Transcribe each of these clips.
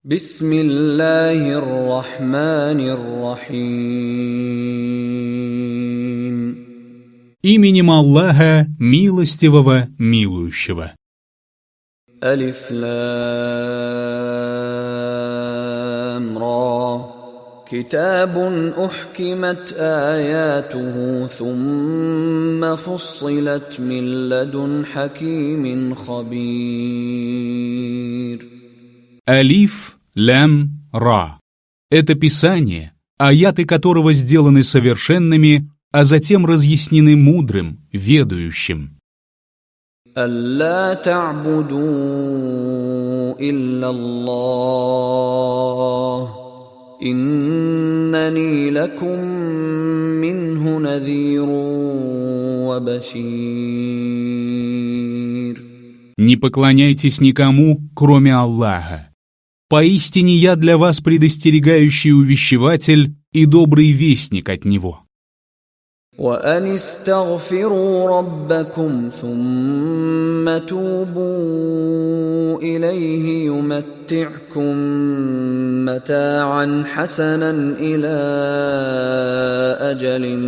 بسم الله الرحمن الرحيم. Именем Аллаха, милостивого, милующего. ألف لام را كتاب أحكمت آياته ثم فصلت من لدن حكيم خبير. Алиф, лям, ра. Это Писание, аяты которого сделаны совершенными, а затем разъяснены мудрым, ведающим. ألا تعبدوا إلا الله إنني لكم منه نذير وبشير. Не поклоняйтесь никому, кроме Аллаха. Поистине я для вас предостерегающий увещеватель и добрый вестник от Него. وأن استغفروا ربكم ثم توبوا إليه يمتعكم متاعا حسنا إلى أجل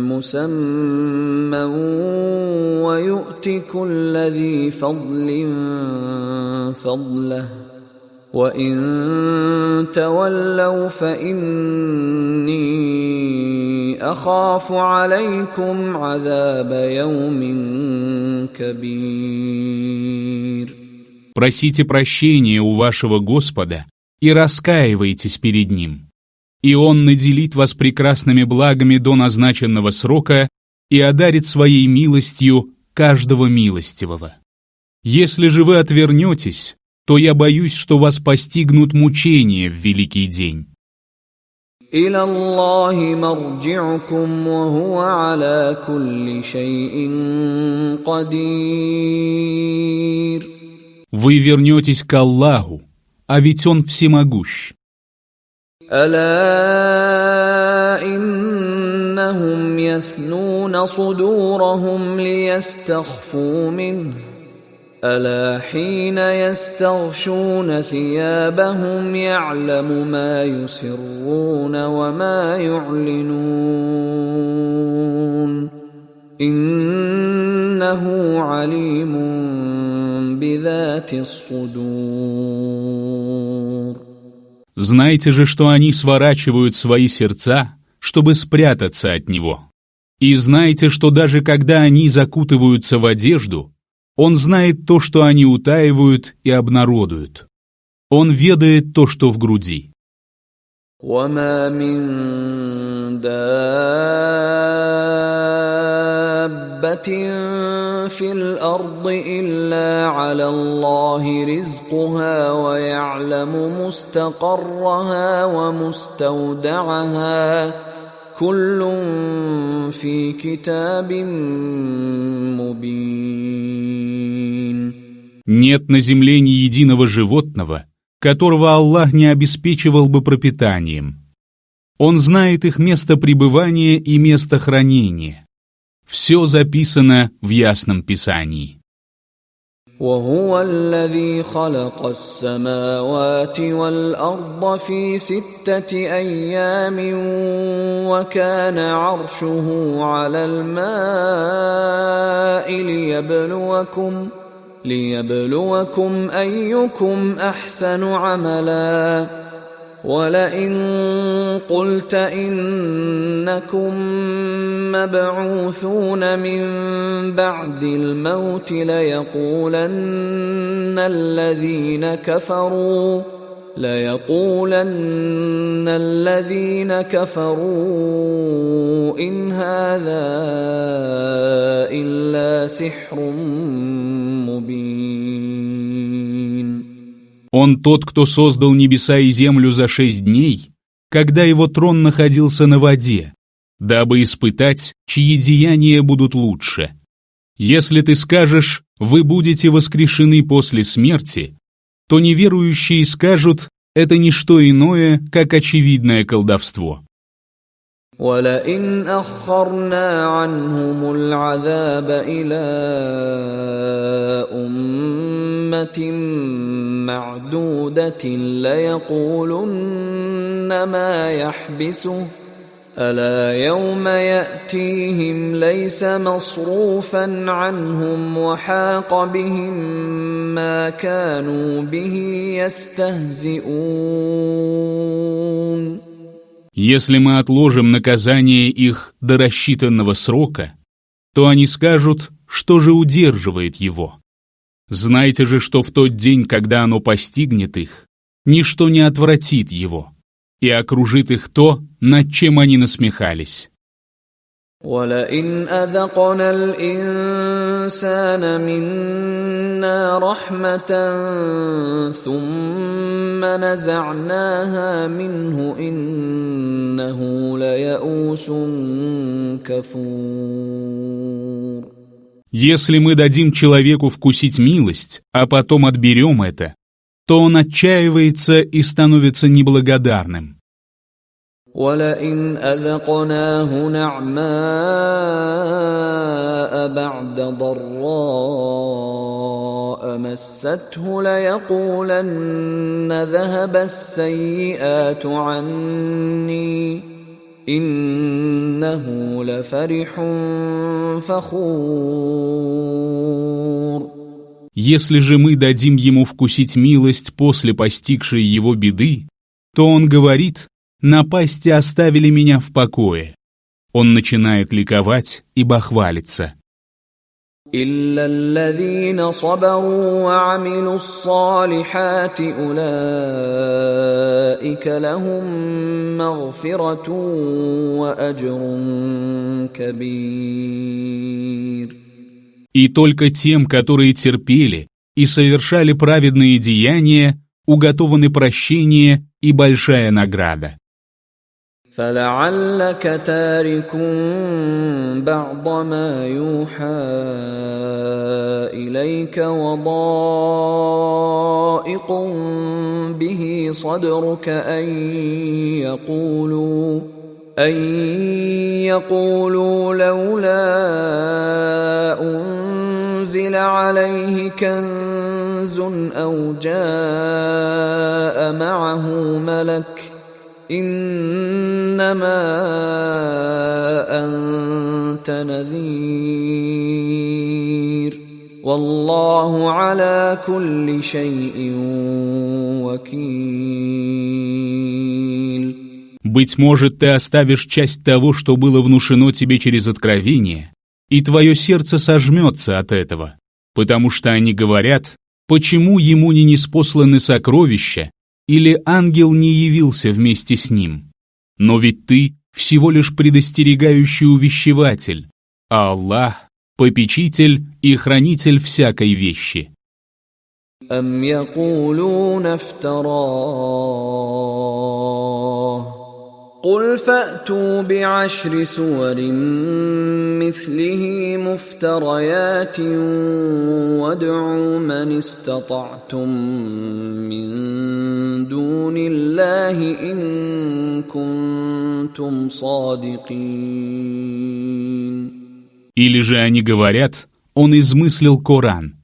مسمى ويؤت كل ذي فضل فضله وإن تولوا فإني أخاف عليكم عذاب يوم كبير. Просите прощения у вашего Господа и раскаивайтесь перед Ним. И Он наделит вас прекрасными благами до назначенного срока и одарит своей милостью каждого милостивого. Если же вы отвернетесь, то я боюсь, что вас постигнут мучения в великий день. إلى الله مرجعكم وهو على كل شيء قدير. Вы вернетесь к Аллаху, а ведь Он всемогущ. ألا إنهم يثنون صدورهم ليستخفوا منه ألا حين يستغشون ثيابهم يعلم ما يسرون وما يعلنون إنه عليم بذات الصدور. Знайте же, что они сворачивают свои сердца, чтобы спрятаться от Него. И знайте, что даже когда они закутываются в одежду, Он знает то, что они утаивают и обнародуют. Он ведает то, что в груди. وَمَا مِن دَابَّةٍ فِي الْأَرْضِ إِلَّا عَلَى اللَّهِ رِزْقُهَا وَيَعْلَمُ مُسْتَقَرَّهَا وَمُسْتَوْدَعَهَا كُلٌّ فِي كِتَابٍ مُبِينٍ. Нет на земле ни единого животного, которого Аллах не обеспечивал бы пропитанием. Он знает их место пребывания и место хранения. Все записано в ясном Писании. وهو الذي خلق السماوات والأرض في 6 أيام وكان عرشه على الماء ليبلوكم أيكم أحسن عملا ولئن قلت إنكم مبعوثون من بعد الموت ليقولن الذين كفروا إن هذا إلا سحر مبين. Он тот, кто создал небеса и землю за 6 дней, когда его трон находился на воде, дабы испытать, чьи деяния будут лучше. Если ты скажешь, вы будете воскрешены после смерти, то неверующие скажут, это не что иное, как очевидное колдовство. ولئن أخرنا عنهم العذاب إلى أمة معدودة ليقولن ما يحبسه ألا يوم يأتيهم ليس مصروفا عنهم وحاق بهم ما كانوا به يستهزئون. Если мы отложим наказание их до рассчитанного срока, то они скажут, что же удерживает его. Знайте же, что в тот день, когда оно постигнет их, ничто не отвратит его, и окружит их то, над чем они насмехались. وَلَئِنْ أَذَقْنَا الْإِنسَانَ مِنَّا رَحْمَةً ثُمَّ نَزَعْنَاهَا مِنْهُ إِنَّهُ لَيَئُوسٌ كَفُورٌ. Если мы дадим человеку вкусить милость, а потом отберем это, то он отчаивается и становится неблагодарным. وَلَئِنْ أَذَقْنَاهُ نَعْمَاءَ بَعْدَ ضَرَّاءَ مَسَّتْهُ لَيَقُولَنَّ ذَهَبَ السَّيِّئَاتُ عَنِّي إِنَّهُ لَفَرِحٌ فَخُورٌ. Если же мы дадим ему вкусить милость после постигшей его беды, то он говорит: «Напасти оставили меня в покое». Он начинает ликовать и бахвалиться. إِلَّا الَّذِينَ صَبَرُوا وَعَمِلُوا الصَّالِحَاتِ أُولَئِكَ لَهُم مَّغْفِرَةٌ وَأَجْرٌ كَبِيرٌ. И только тем, которые терпели и совершали праведные деяния, уготованы прощение и большая награда. فَلَعَلَّكَ تَارِكٌ بَعْضَ مَا يُوحَى إِلَيْكَ وَضَائِقٌ بِهِ صَدْرُكَ أَن يَقُولُوا لَوْلَا أُنزِلَ عَلَيْهِ كَنزٌ أَوْ جَاءَ مَعَهُ مَلَكٌ إِنَّمَا أَنْتَ نَذِيرٌ وَاللَّهُ عَلَى كُلِّ شَيْءٍ وَكِيلٌ. Быть может, ты оставишь часть того, что было внушено тебе через откровение, и твое сердце сожмется от этого, потому что они говорят: почему ему не ниспосланы сокровища, или ангел не явился вместе с ним? Но ведь ты всего лишь предостерегающий увещеватель, а Аллах — попечитель и хранитель всякой вещи. أَمْ يَقُولُونَ افْتَرَاهُ قُلْ فَأْتُوا بِعَشْرِ سُوَرٍ مِثْلِهِ مُفْتَرَيَاتٍ وَادْعُوا مَنِ اسْتَطَعْتُم مِّن دُونِ اللَّهِ إِن كُنتُمْ صَادِقِينَ. Или же они говорят: он измыслил Коран.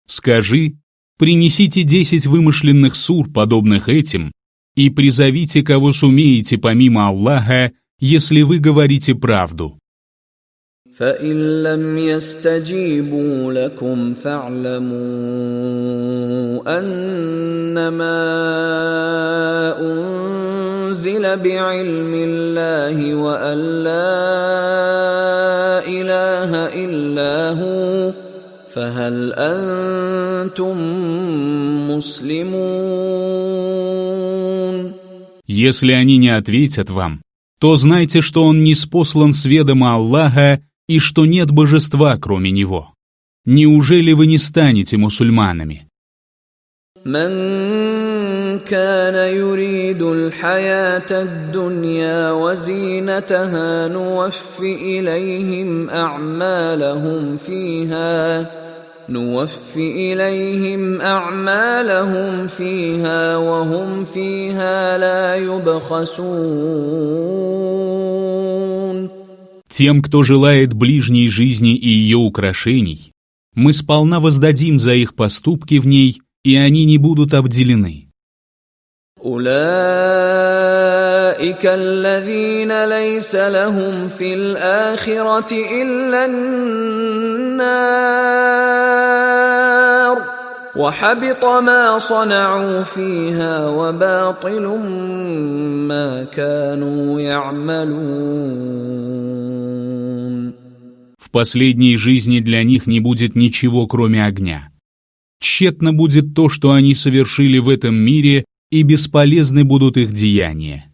Скажи: принесите 10 вымышленных сур, подобных этим, и призовите, кого сумеете помимо Аллаха, если вы говорите правду. فَإِن لَّمْ يَسْتَجِيبُوا لَكُمْ فَاعْلَمُوا أَنَّمَا أُنزِلَ بِعِلْمِ اللَّهِ وَأَن لَّا إِلَٰهَ إِلَّا هُوَ فَهَلْ أَنتُم مُّسْلِمُونَ. Если они не ответят вам, то знайте, что он ниспослан с ведома Аллаха и что нет божества, кроме Него. Неужели вы не станете мусульманами? من كان يريد الحياة الدنيا وزينتها نوف إليهم أعمالهم نوف إليهم أعمالهم فيها وهم فيها لا يبخسون. Тем, кто желает ближней жизни и ее украшений, мы сполна воздадим за их поступки в ней, и они не будут обделены. أولئك الذين ليس لهم في الآخرة إلا النار وحبط ما صنعوا فيها وباطل ما كانوا يعملون. В последней жизни для них не будет ничего, кроме огня. Тщетно будет то, что они совершили в этом мире, и бесполезны будут их деяния.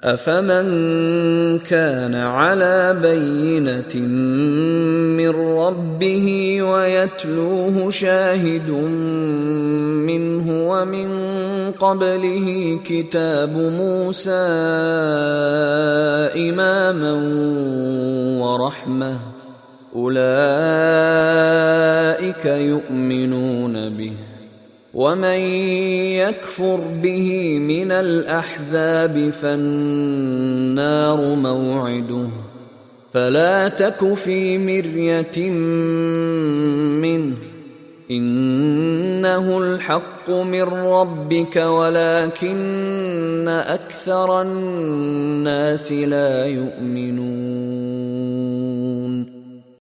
أفمن كان على بينة من ربه ويتلوه شاهد منه ومن قبله كتاب موسى إماما ورحمة أولئك يؤمنون به ومن يكفر به من الأحزاب فالنار موعده فلا تك في مرية منه إنه الحق من ربك ولكن أكثر الناس لا يؤمنون.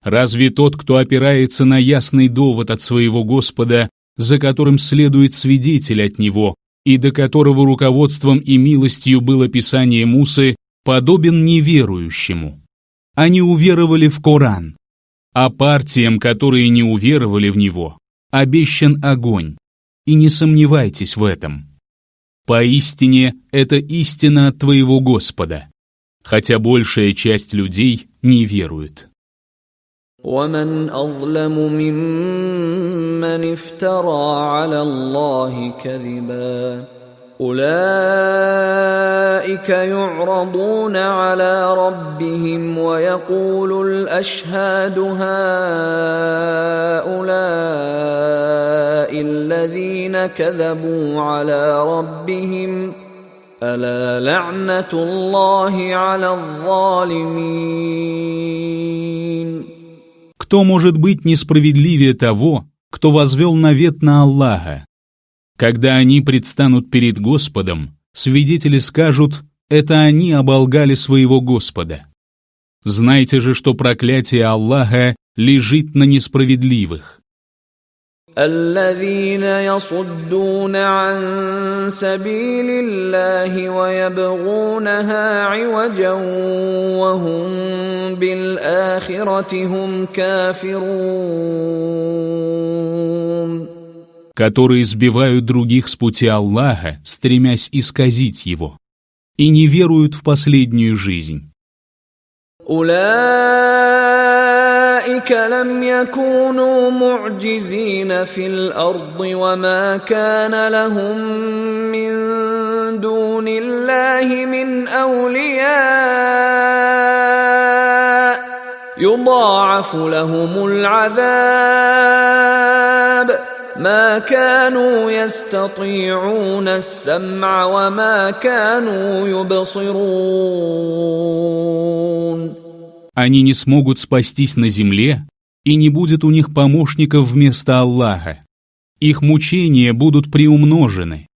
Разве тот, кто опирается на ясный довод от своего Господа, за которым следует свидетель от него, и до которого руководством и милостью было писание Мусы, подобен неверующему? Они уверовали в Коран, а партиям, которые не уверовали в него, обещан огонь, и не сомневайтесь в этом. Поистине, это истина от твоего Господа, хотя большая часть людей не верует. ومن أظلم ممن افترى على الله كذبا أولئك يعرضون على ربهم ويقول الأشهاد هؤلاء الذين كذبوا على ربهم ألا لعنة الله على الظالمين. Кто может быть несправедливее того, кто возвел навет на Аллаха? Когда они предстанут перед Господом, свидетели скажут: это они оболгали своего Господа. Знайте же, что проклятие Аллаха лежит на несправедливых. الذين يصدون عن سبيل الله ويبغونها عوجا وهم بالآخرة هم كافرون. Которые сбивают других с пути Аллаха, стремясь исказить его, и не веруют в последнюю жизнь. أولئك لم يكونوا معجزين في الأرض وما كان لهم من دون الله من أولياء يضاعف لهم العذاب ما كانوا يستطيعون السمع وما كانوا يبصرون. Они не смогут спастись на земле, и не будет у них помощников вместо Аллаха. Их мучения будут приумножены.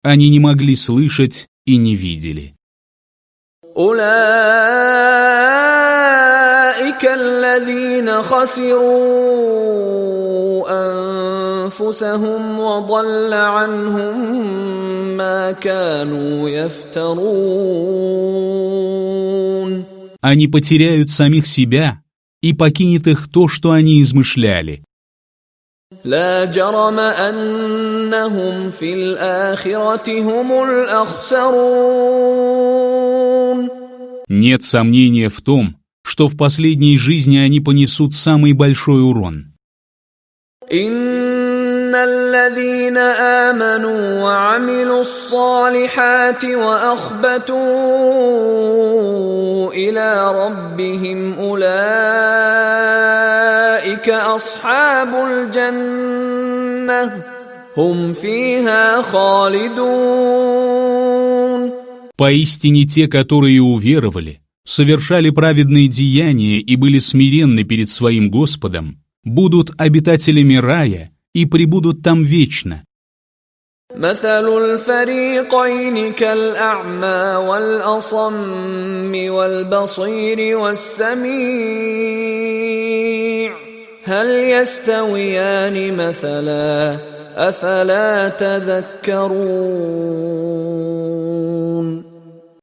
Они не могли слышать и не видели. أولئك الذين خسروا أنفسهم وضل عنهم ما كانوا يفترون. Они потеряют самих себя, и покинет их то, что они измышляли. لا جرم أنهم في الآخرة هم الأخسرون. Нет сомнения в том, что в последней жизни они понесут самый большой урон. إن الذين آمنوا وعملوا الصالحات وأخبتوا إلى ربهم أولئك أولئك أصحاب الجنة هم فيها خالدون. Поистине те, которые уверовали, совершали праведные деяния и были смиренны перед своим Господом, будут обитателями рая и пребудут там вечно. مثل الفريقين كالأعمى والأصم والبصير والسميع هل يستويان مثلا أفلا تذكرون.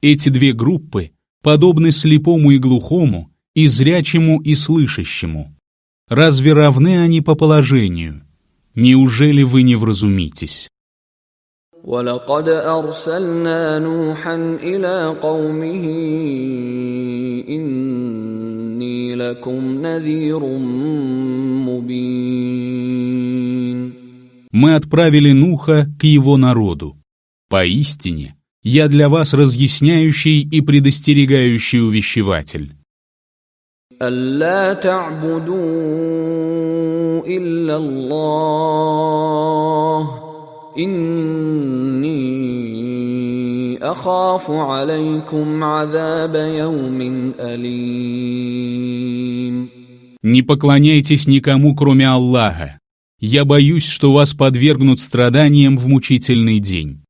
Эти две группы подобны слепому и глухому, и зрячему и слышащему. Разве равны они по положению? Неужели вы не вразумитесь? ولقد أرسلنا نوحا إلى قومه إني لكم نذير مبين. Мы отправили Нуха к его народу. Поистине, я для вас разъясняющий и предостерегающий увещеватель. ألا تعبدوا إلا الله إني أخاف عليكم عذاب يوم أليم. Не поклоняйтесь никому, кроме Аллаха. Я боюсь, что вас подвергнут страданиям в мучительный день.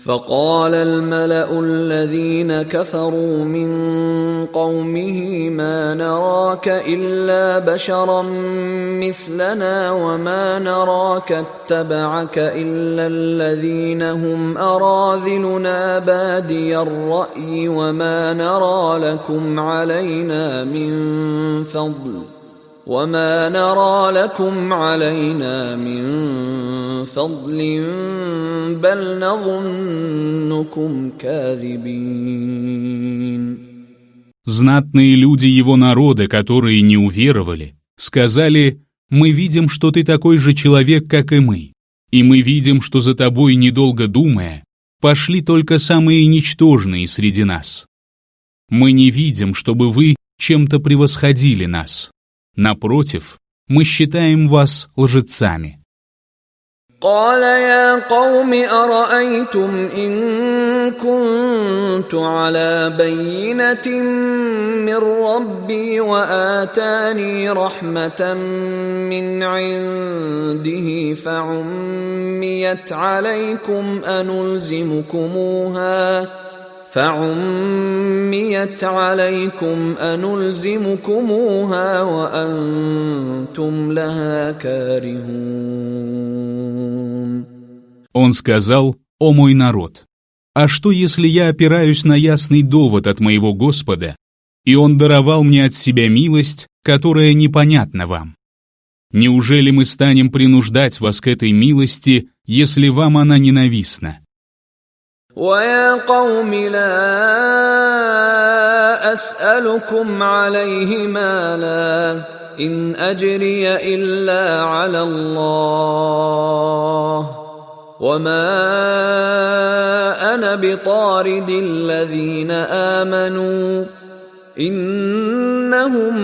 فقال الملأ الذين كفروا من قومه ما نراك إلا بشرا مثلنا وما نراك اتبعك إلا الذين هم أراذلنا بادي الرأي وما نرى لكم علينا من فضل بل نظنكم كاذبين. Знатные люди его народа, которые не уверовали, сказали: «Мы видим, что ты такой же человек, как и мы, и мы видим, что за тобой, недолго думая, пошли только самые ничтожные среди нас. Мы не видим, чтобы вы чем-то превосходили нас. Напротив, мы считаем вас лжецами». قال يا قوم أرأيتم إن كنت على بينة من ربي وآتاني رحمة من عنده فعميت عليكم أنلزمكموها وأنتم لها كارهون. Он сказал: «О мой народ, а что, если я опираюсь на ясный довод от моего Господа, и Он даровал мне от себя милость, которая непонятна вам? Неужели мы станем принуждать вас к этой милости, если вам она ненавистна?» وَيَا قَوْمِ لَا أَسْأَلُكُمْ عَلَيْهِ مَالًا إِنْ أَجْرِيَ إِلَّا عَلَى اللَّهِ وَمَا أَنَا بِطَارِدِ الَّذِينَ آمَنُوا إِنَّهُمْ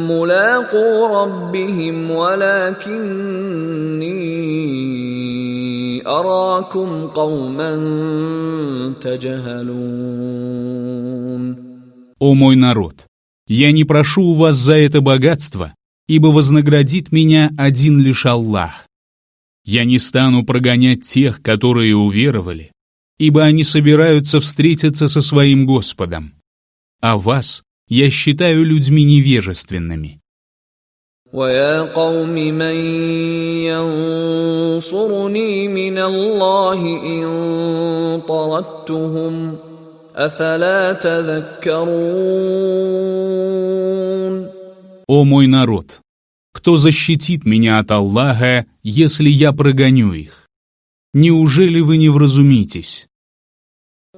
مُلَاقُو رَبِّهِمْ وَلَكِنِّي أَرَاكُمْ قَوْمًا تَجْهَلُونَ. «О мой народ, я не прошу у вас за это богатство, ибо вознаградит меня один лишь Аллах. Я не стану прогонять тех, которые уверовали, ибо они собираются встретиться со своим Господом. А вас я считаю людьми невежественными». وَيَا قَوْمِ مَنْ يَنْصُرُنِي مِنَ اللَّهِ إِنْ طَرَدتُّهُمْ أَفَلَا تَذَكَّرُونَ. «О мой народ, кто защитит меня от Аллаха, если я прогоню их? Неужели вы не вразумитесь?»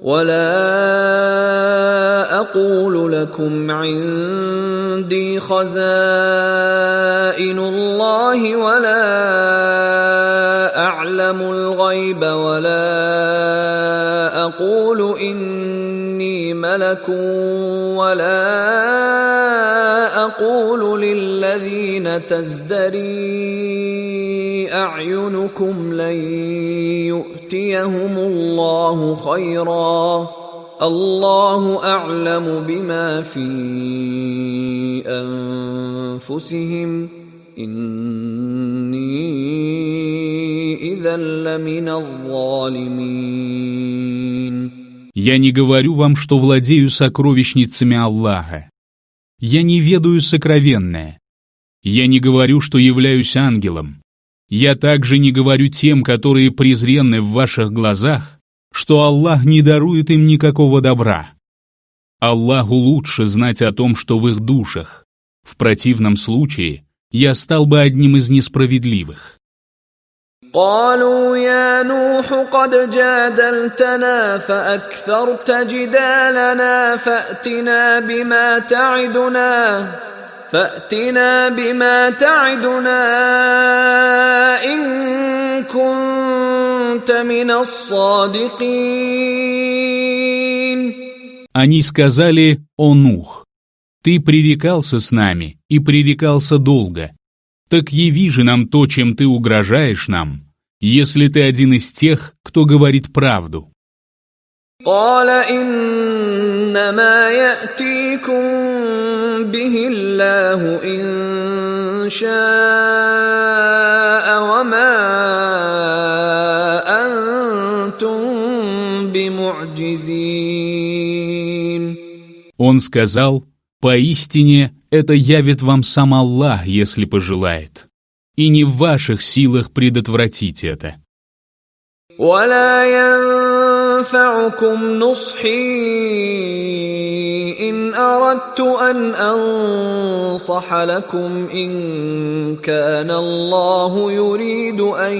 ولا أقول لكم عندي خزائن الله ولا أعلم الغيب ولا أقول إني ملك ولا أقول للذين تزدري أعينكم لن يؤتيهم الله خيرا الله أعلم بما في أنفسهم إني إذا لمن الظالمين. Я не говорю вам, что владею сокровищницами Аллаха. Я не ведаю сокровенное. Я не говорю, что являюсь ангелом. Я также не говорю тем, которые презренны в ваших глазах, что Аллах не дарует им никакого добра. Аллаху лучше знать о том, что в их душах. В противном случае я стал бы одним из несправедливых. قالوا يا نوح قد جادلتنا فأكثرت جدالنا فأتنا بما تعدنا إن كنت من الصادقين. Они сказали: «О Нух, ты пререкался с нами и пререкался долго. Так яви же нам то, чем ты угрожаешь нам, если ты один из тех, кто говорит правду». قال إنما يأتيكم به الله إن شاء وما أنتم بمعجزين. Он сказал: «Поистине это явит вам сам Аллах, если пожелает, и не в ваших силах предотвратить это». ولا ينفعكم نصحي إن أردت أن أنصح لكم إن كان الله يريد أن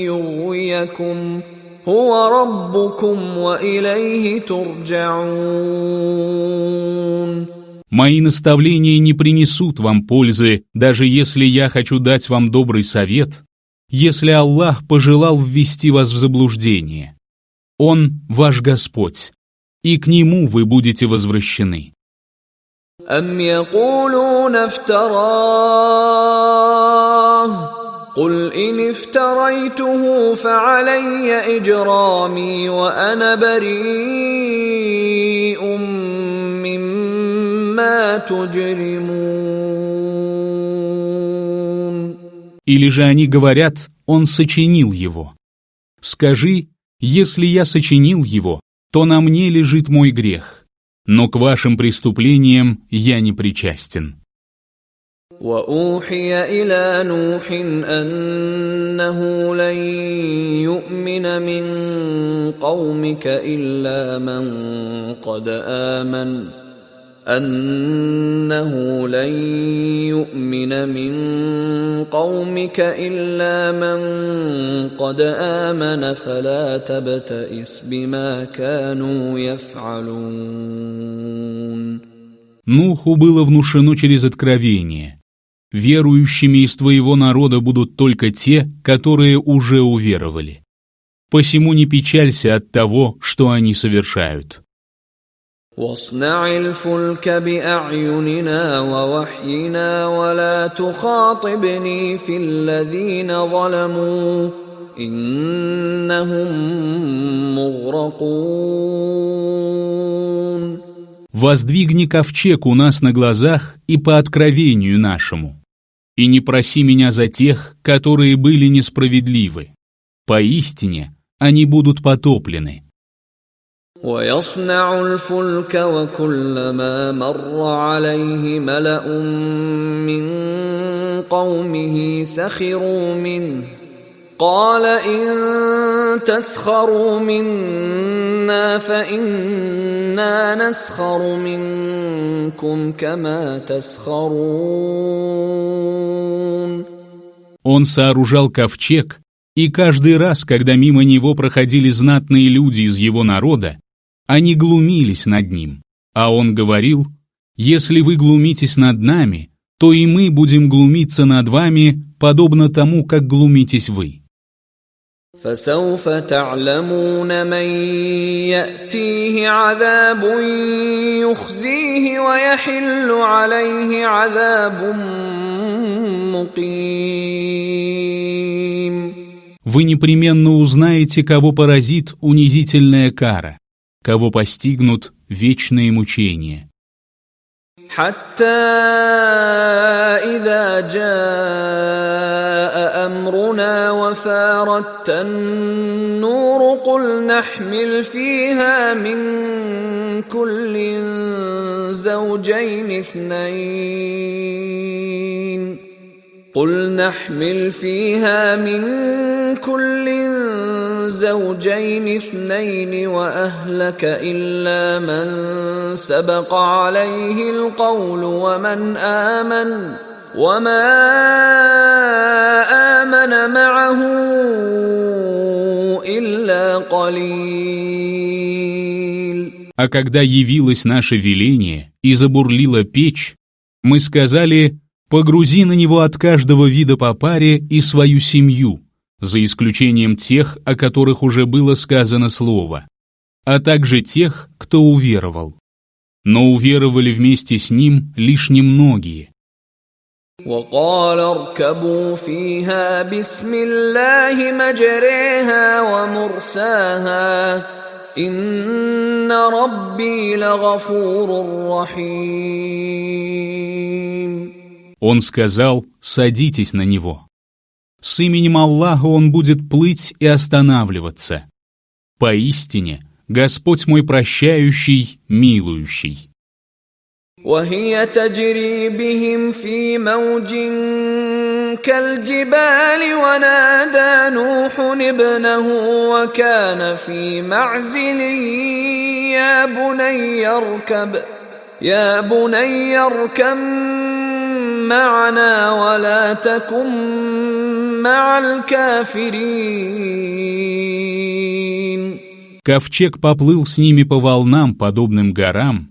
يغويكم هو ربكم وإليه ترجعون. Мои наставления не принесут вам пользы, даже если я хочу дать вам добрый совет, если Аллах пожелал ввести вас в заблуждение. Он ваш Господь, и к Нему вы будете возвращены. أم يقولون افتراه قل إن افتريته فعلي إجرامي وأنا بريء مما تجرمون. Или же они говорят: «Он сочинил его». Скажи: «Если я сочинил его, то на мне лежит мой грех, но к вашим преступлениям я не причастен». وأوحي إلى نوح أنه لن يؤمن من قومك إلا من قد آمن فلا تبتئس بما كانوا يفعلون. Нуху было внушено через откровение: верующими из твоего народа будут только те, которые уже уверовали. Посему не печалься от того, что они совершают. واصنع الفلك بأعيننا ووحينا ولا تخاطبني في الذين ظلموا إنهم مغرقون. Воздвигни ковчег у нас на глазах и по откровению нашему, и не проси меня за тех, которые были несправедливы. Поистине они будут потоплены. ويصنع الفلك وكلما مر عليه ملأ من قومه سخروا منه قال إن تسخروا منا فإنا نسخر منكم كما تسخرون. Он сооружал ковчег, и каждый раз, когда мимо него проходили знатные люди из его народа, они глумились над ним, а он говорил: «Если вы глумитесь над нами, то и мы будем глумиться над вами, подобно тому, как глумитесь вы». فسوف تعلمون من يأتيه عذاب يخزيه ويحل عليه عذاب مقيم. Вы непременно узнаете, кого поразит унизительная кара, кого постигнут вечные мучения. حتى إذا جاء أمرنا وفارت النور قل نحمل فيها من كل زوجين اثنين وأهلك إلا من سبق عليه القول وما آمن معه إلا قليل. А когда явилось наше веление и забурлила печь, мы сказали: погрузи на него от каждого вида по паре и свою семью, за исключением тех, о которых уже было сказано слово, а также тех, кто уверовал. Но уверовали вместе с ним лишь немногие. وقال اركبوا فيها بسم الله مجريها ومرساها إن ربي لغفور رحيم. Он сказал: садитесь на него. С именем Аллаха он будет плыть и останавливаться. Поистине, Господь мой прощающий, милующий. وهي تجري بهم في موج كالجبال ونادى نوح ابنه وكان في معزل يا بني اركب معنا ولا تكن مع الكافرين. Ковчег поплыл с ними по волнам, подобным горам,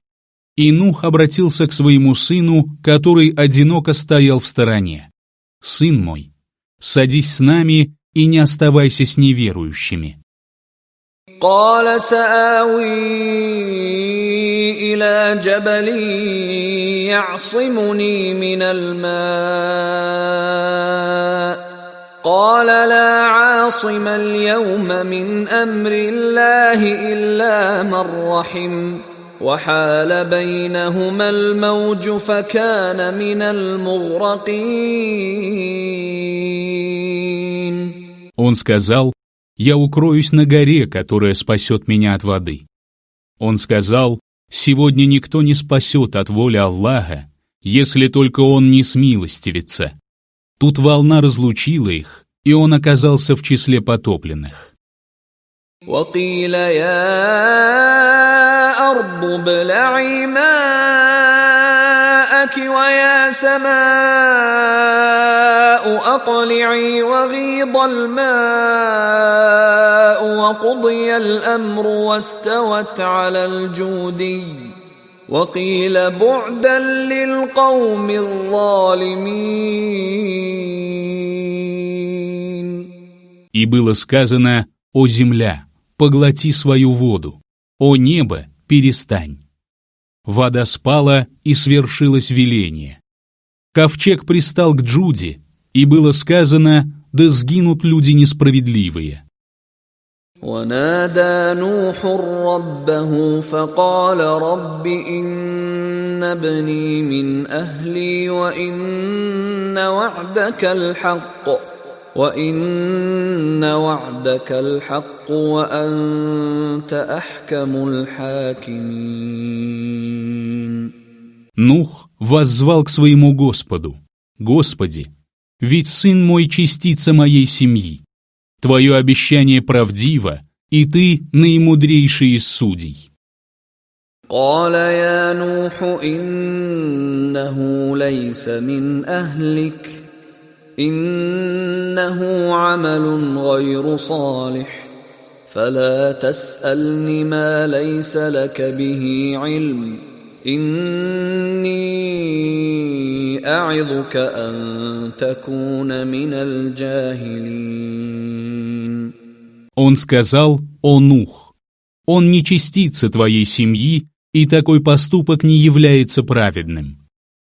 и Нух обратился к своему сыну, который одиноко стоял в стороне: «Сын мой, садись с нами и не оставайся с неверующими». قال سآوي إلى جبل يعصمني من الماء قال لا عاصم اليوم من أمر الله إلا من رحم وحال بينهما الموج فكان من المغرقين. Он сказал: «Я укроюсь на горе, которая спасет меня от воды». Он сказал: «Сегодня никто не спасет от воли Аллаха, если только он не смилостивится». Тут волна разлучила их, и он оказался в числе потопленных. وقيل يا أرض ابلعي ماءك ويا سماء أقلعي وغيض الماء وقضي الأمر واستوت على الجودي وقيل بعدا للقوم الظالمين. И было сказано: «О земля, поглоти свою воду, о небо, перестань». Вода спала, и свершилось веление. Ковчег пристал к Джуде, и было сказано: «Да сгинут люди несправедливые». ونادى نوح ربه فقال رب إن ابني من أهلي وإن وعدك الحق وأنت أحكم الحاكمين. Нух воззвал к своему Господу: «Господи, ведь сын мой частица моей семьи. Твое обещание правдиво, и ты наимудрейший из судей». قال يا نوح إنه ليس من أهلك إنه عمل غير صالح فلا تسألني ما ليس لك به علم إني أعظك أن تكون من الجاهلين. Он сказал: «О Нух, он не частица твоей семьи, и такой поступок не является праведным.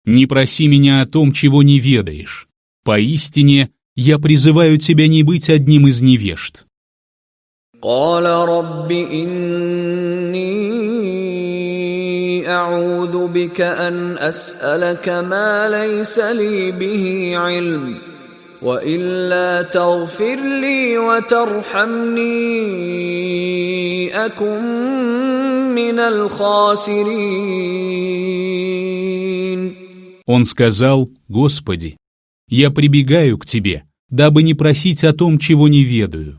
Не проси меня о том, чего не ведаешь. Поистине, я призываю тебя не быть одним из невежд». قال رب إني أعوذ بك أن أسألك ما ليس لي به علم وإلا تغفر لي وترحمني أكن من الخاسرين. Он сказал: «Господи, я прибегаю к Тебе, дабы не просить о том, чего не ведаю.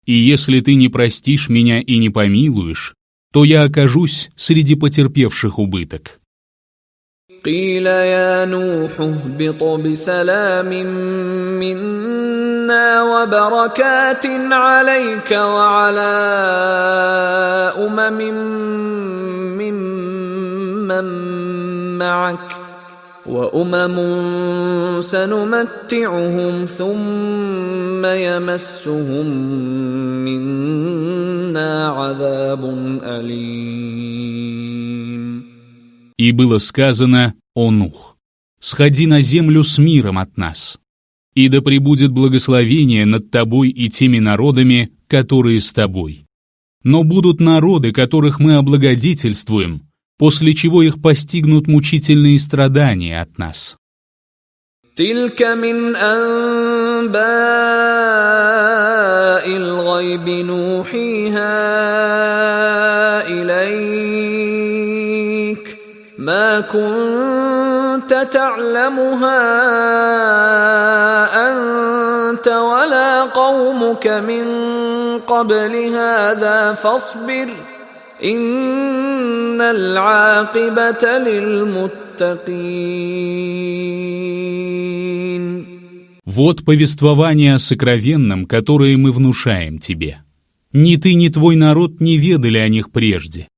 И если Ты не простишь меня и не помилуешь, то я окажусь среди потерпевших убыток». قيل يا نوح اهبط بسلام منا وبركات عليك وعلى ممن معك وأمم سنمتعهم ثم يمسهم منا عذاب أليم. И было сказано: «О Нух, сходи на землю с миром от нас, и да пребудет благословение над тобой и теми народами, которые с тобой. Но будут народы, которых мы облагодетельствуем, после чего их постигнут мучительные страдания от нас». تلك من أنباء الغيب نوحيها إليك ما كنت تعلمها أنت ولا قومك من قبل هذا فاصبر إن العاقبة للمتقين. Вот повествование о сокровенном, которое мы внушаем тебе. Ни ты, ни твой народ не ведали о них прежде.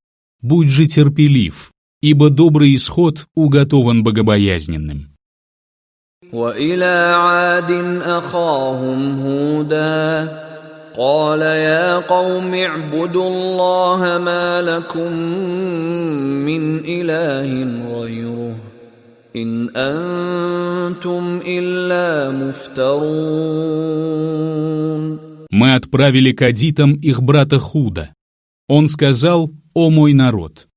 Будь же терпелив, ибо добрый исход уготован богобоязненным. وإلى عاد أخاهم هودا قال يا قوم اعبدوا الله ما لكم من إله غيره إن أنتم إلا مفترون. Мы отправили к адитам их брата Худа. Он сказал: «О мой народ,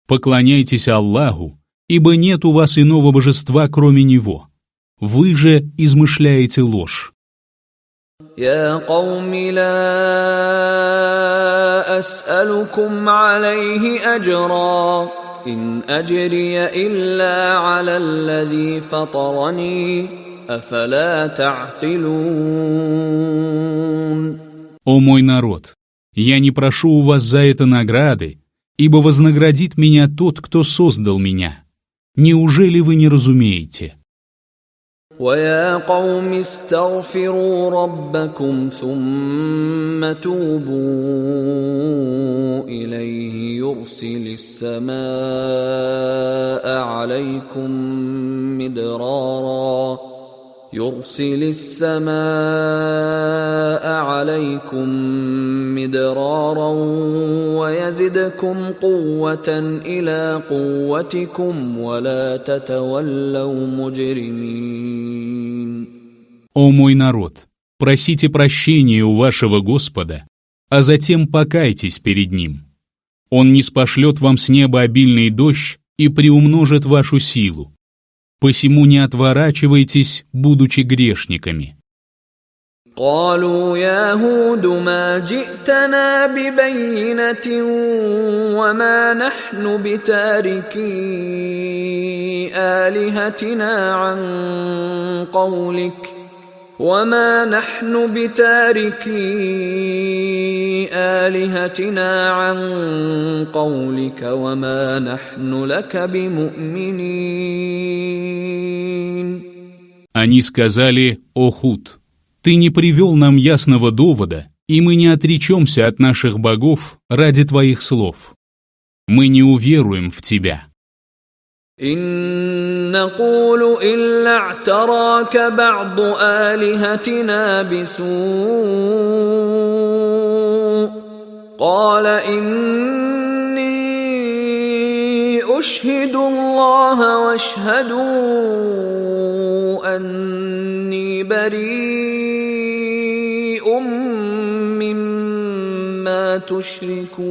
поклоняйтесь Аллаху, ибо нет у вас иного божества, кроме Него. Вы же измышляете ложь». يا قوم لا أسألكم عليه أجرا إن أجري إلا على الذي فطرني أفلا تعقلون. «О мой народ, я не прошу у вас за это награды, ибо вознаградит меня тот, кто создал меня. Неужели вы не разумеете?» ويا قوم استغفروا ربكم ثم توبوا إليه يرسل السماء عليكم مدرارا ويزدكم قوة إلى قوتكم ولا تتولوا مجرمين. «О мой народ, просите прощения у вашего Господа, а затем покайтесь перед Ним. Он ниспошлет вам с неба обильный дождь и приумножит вашу силу. Посему не отворачивайтесь, будучи грешниками». قالوا يا هود ما جئتنا ببينة وما نحن بتاركي آلهتنا عن قولك وما نحن لك بمؤمنين. Они сказали: «О Худ, ты не привел нам ясного довода, и мы не отречемся от наших богов ради твоих слов. Мы не уверуем в тебя». إن نقول إلا اعتراك بعض آلهتنا بسوء قال إني أشهد الله واشهدوا أني بريء مما تشركون.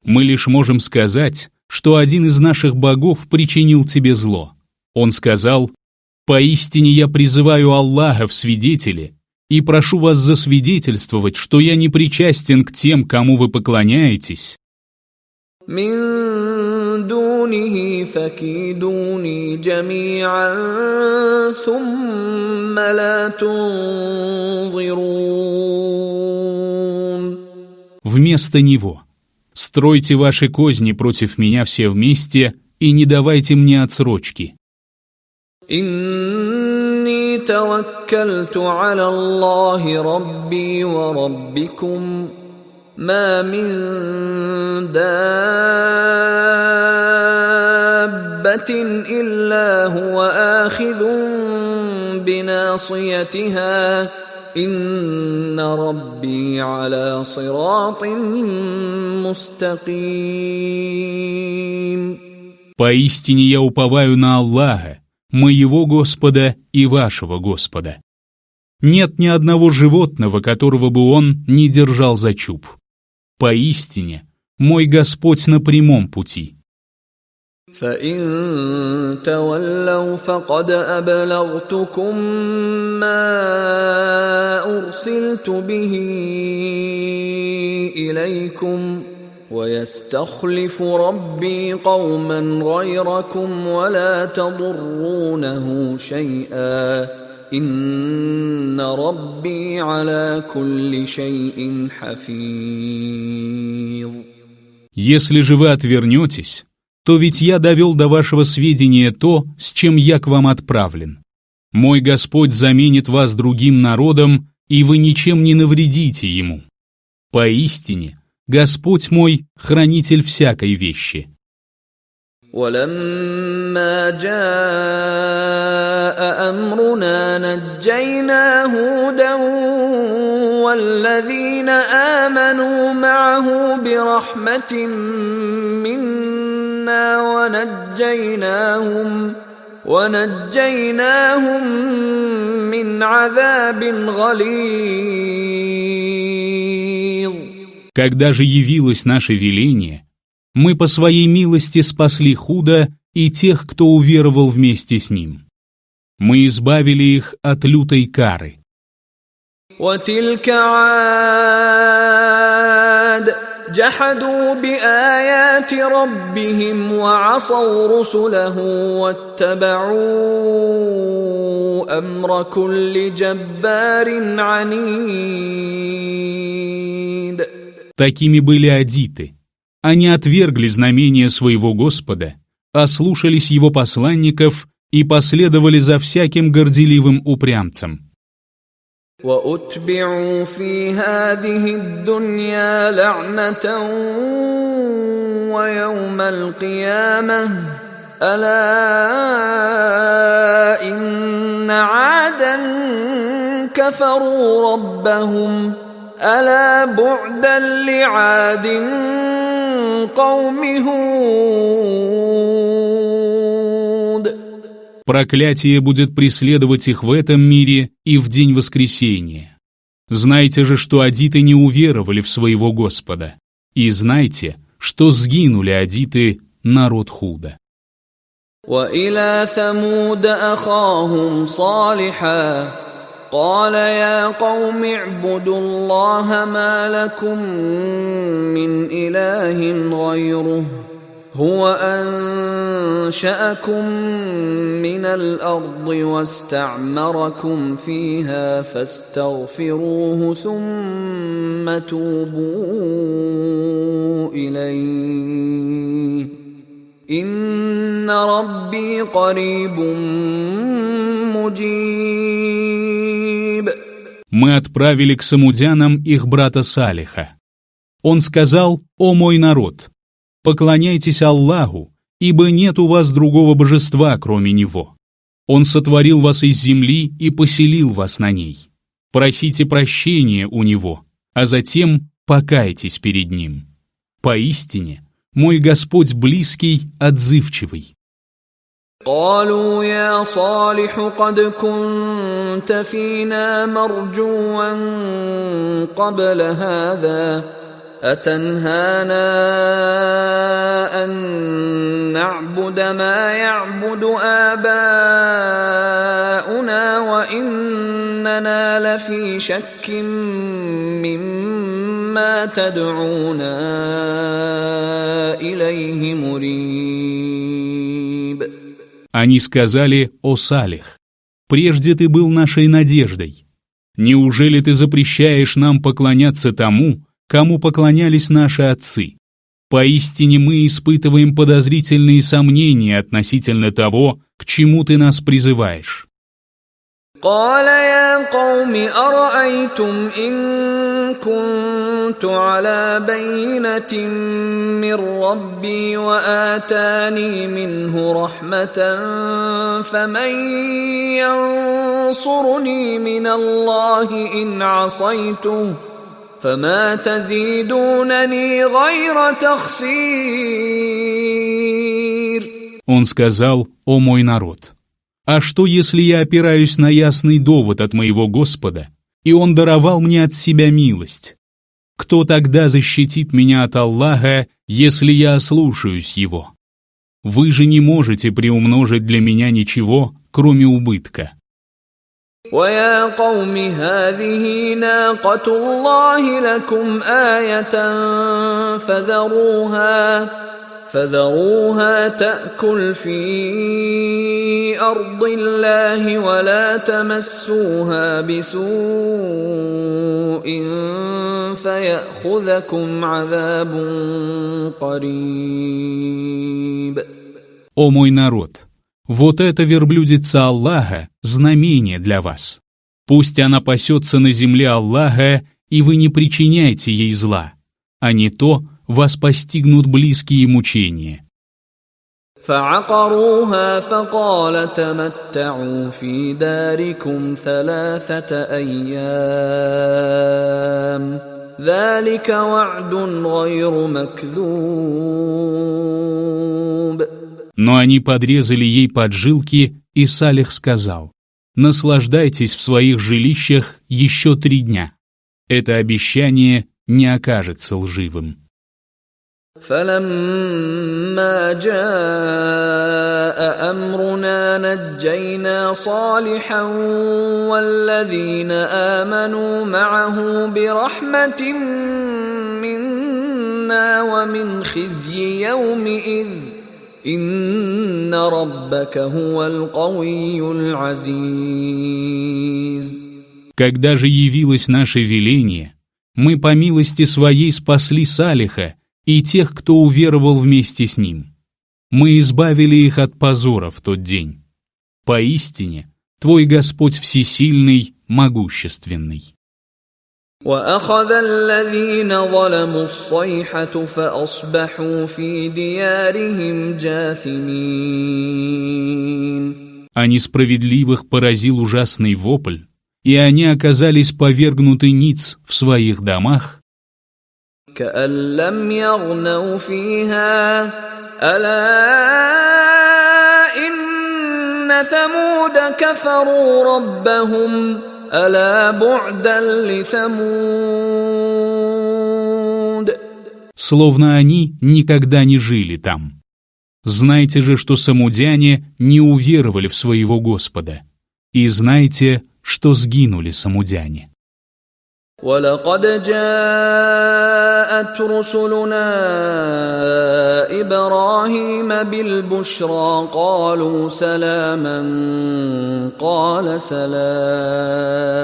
Мы лишь можем сказать, что один из наших богов причинил тебе зло. Он сказал: «Поистине я призываю Аллаха в свидетели и прошу вас засвидетельствовать, что я не причастен к тем, кому вы поклоняетесь». من دونه فكيدوني جميعا ثم لا تنظرون. Вместо него стройте ваши козни против меня все вместе и не давайте мне отсрочки. إني توكلت على الله ربي وربكم ما من دابة إلا هو آخذ بناصيتها إن ربي على صراط مستقيم. Поистине я уповаю на Аллаха, моего Господа и вашего Господа. Нет ни одного животного, которого бы он не держал за чуб. Поистине, мой Господь на прямом пути. فإن تولوا فقد أبلغتكم ما أرسلت به إليكم ويستخلف ربي قوما غيركم ولا تضرونه شيئا إن ربي على كل شيء حفيظ. Если же вы отвернетесь, то ведь я довел до вашего сведения то, с чем я к вам отправлен. Мой Господь заменит вас другим народом, и вы ничем не навредите ему. Поистине, Господь мой — хранитель всякой вещи. ولما جاء أمرنا نجينا هودا والذين آمنوا معه برحمة منا ونجيناهم من عذاب غليظ. Когда же явилось наше веление, мы по своей милости спасли Худа и тех, кто уверовал вместе с ним. Мы избавили их от лютой кары. وتلك عاد جحدوا بآيات ربهم وعصوا رسله واتبعوا أمر كل جبار عنيد. Такими были адиты. Они отвергли знамения своего Господа, ослушались его посланников и последовали за всяким горделивым упрямцем. وَأُتْبِعُوا فِي هَذِهِ الدُّنْيَا لَعْنَةً وَيَوْمَ الْقِيَامَةِ أَلَا إِنَّ عَادًا كَفَرُوا رَبَّهُمْ أَلَا بُعْدًا لِعَادٍ قَوْمِ هُودٍ. Проклятие будет преследовать их в этом мире и в день воскресения. Знайте же, что адиты не уверовали в своего Господа, и знайте, что сгинули адиты, народ Худа. وَإِلَى ثَمُودَ أَخَاهُمْ صَالِحًا قَالَ يَا قَوْمِ اعْبُدُوا اللَّهَ مَا لَكُمْ مِنْ إِلَٰهٍ غَيْرُهُ هو أنشأكم من الأرض واستعمركم فيها فاستغفروه ثم توبوا إليه إن ربي قريب مجيب. Мы отправили к самудянам их брата Салиха. Он сказал: «О мой народ! Поклоняйтесь Аллаху, ибо нет у вас другого божества, кроме Него. Он сотворил вас из земли и поселил вас на ней. Просите прощения у Него, а затем покайтесь перед Ним. Поистине, мой Господь близкий, отзывчивый». قالوا يا صالح قد كنت فينا مرجوا قبل هذا أتنهانا أن نعبد ما يعبد آباؤنا وإننا لفي شك مما تدعونا إليه مريب. Они сказали: «О Салих, прежде ты был нашей надеждой. Неужели ты запрещаешь нам поклоняться тому, кому поклонялись наши отцы? Поистине мы испытываем подозрительные сомнения относительно того, к чему ты нас призываешь». قال يا قوم أرأيتم إن كنت على بينة من ربي وآتاني منه رحمة فمن ينصرني من الله إن عصيته فما تزيدونني غير تخسير. Он сказал: «О мой народ, а что, если я опираюсь на ясный довод от моего Господа, и Он даровал мне от себя милость? Кто тогда защитит меня от Аллаха, если я ослушаюсь Его? Вы же не можете приумножить для меня ничего, кроме убытка». ويا قوم هذه ناقة الله لكم آية فذروها تأكل في أرض الله ولا تمسوها بسوء فيأخذكم عذاب قريب. «О мой народ! Вот это верблюдица Аллаха, знамение для вас. Пусть она пасется на земле Аллаха, и вы не причиняйте ей зла, а не то вас постигнут близкие мучения». فعقروها فقال تمتعوا في داركم 3 أيام ذلك وعد غير مكذوب. Но они подрезали ей поджилки, и Салих сказал: «Наслаждайтесь в своих жилищах еще 3 дня. Это обещание не окажется лживым». فلما جاء أمرنا نجينا صالحا والذين آمنوا معه برحمة منا ومن خزي يومئذ إن ربك هو القوي العزيز. Когда же явилось наше веление, мы по милости своей спасли Салиха и тех, кто уверовал вместе с ним. Мы избавили их от позора в тот день. Поистине, твой Господь всесильный, могущественный. وأخذ الذين ظلموا الصيحة فأصبحوا في ديارهم جاثمين. А несправедливых поразил ужасный вопль, и они оказались повергнуты ниц в своих домах. كأن لم يغنوا فيها ألا إن ثمود كفروا ربهم ألا بعدا لثمود. Словно они никогда не жили там. Знайте же, что самудяне не уверовали в своего Господа. И знайте, что сгинули самудяне. ولقد جاءت رسلنا إبراهيم بالبشرى قالوا سلاما قال سلام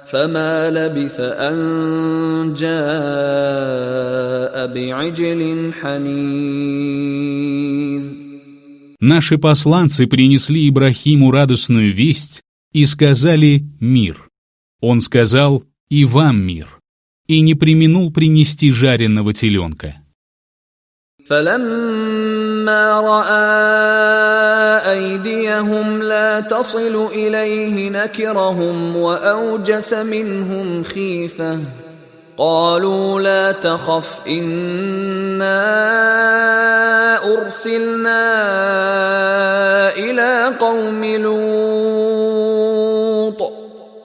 فما لبث أن جاء بعجل حنيذ. Наши посланцы принесли Ибрахиму радостную весть и сказали «мир». Он сказал: «И вам мир», и не преминул принести жареного теленка. فلما رأى أيديهم لا تصل إليه نكرهم وأوجس منهم خيفة قالوا لا تخف إنا أرسلنا إلى قوم لوط.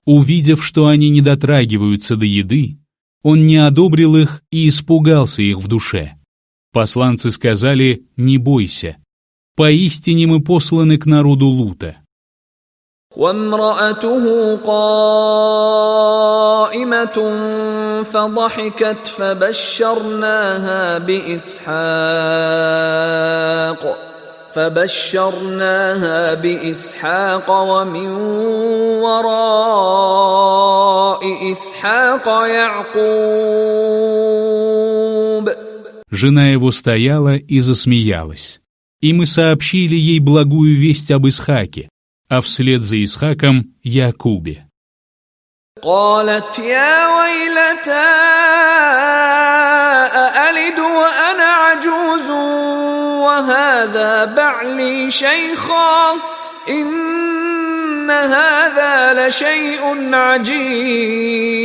Увидев, что они не дотрагиваются до еды, он не одобрил их и испугался их в душе. Посланцы сказали: «Не бойся, поистине мы посланы к народу Лута». وامرأته قائمة فضحكت فبشرناها بإسحاق ومن وراء إسحاق يعقوب. Жена его стояла и засмеялась, и мы сообщили ей благую весть об Исхаке, а вслед за Исхаком — Якубе. قالت يا ويلتى أألد وأنا عجوز وهذا بعلي شيخا إن هذا لشيء عجيب.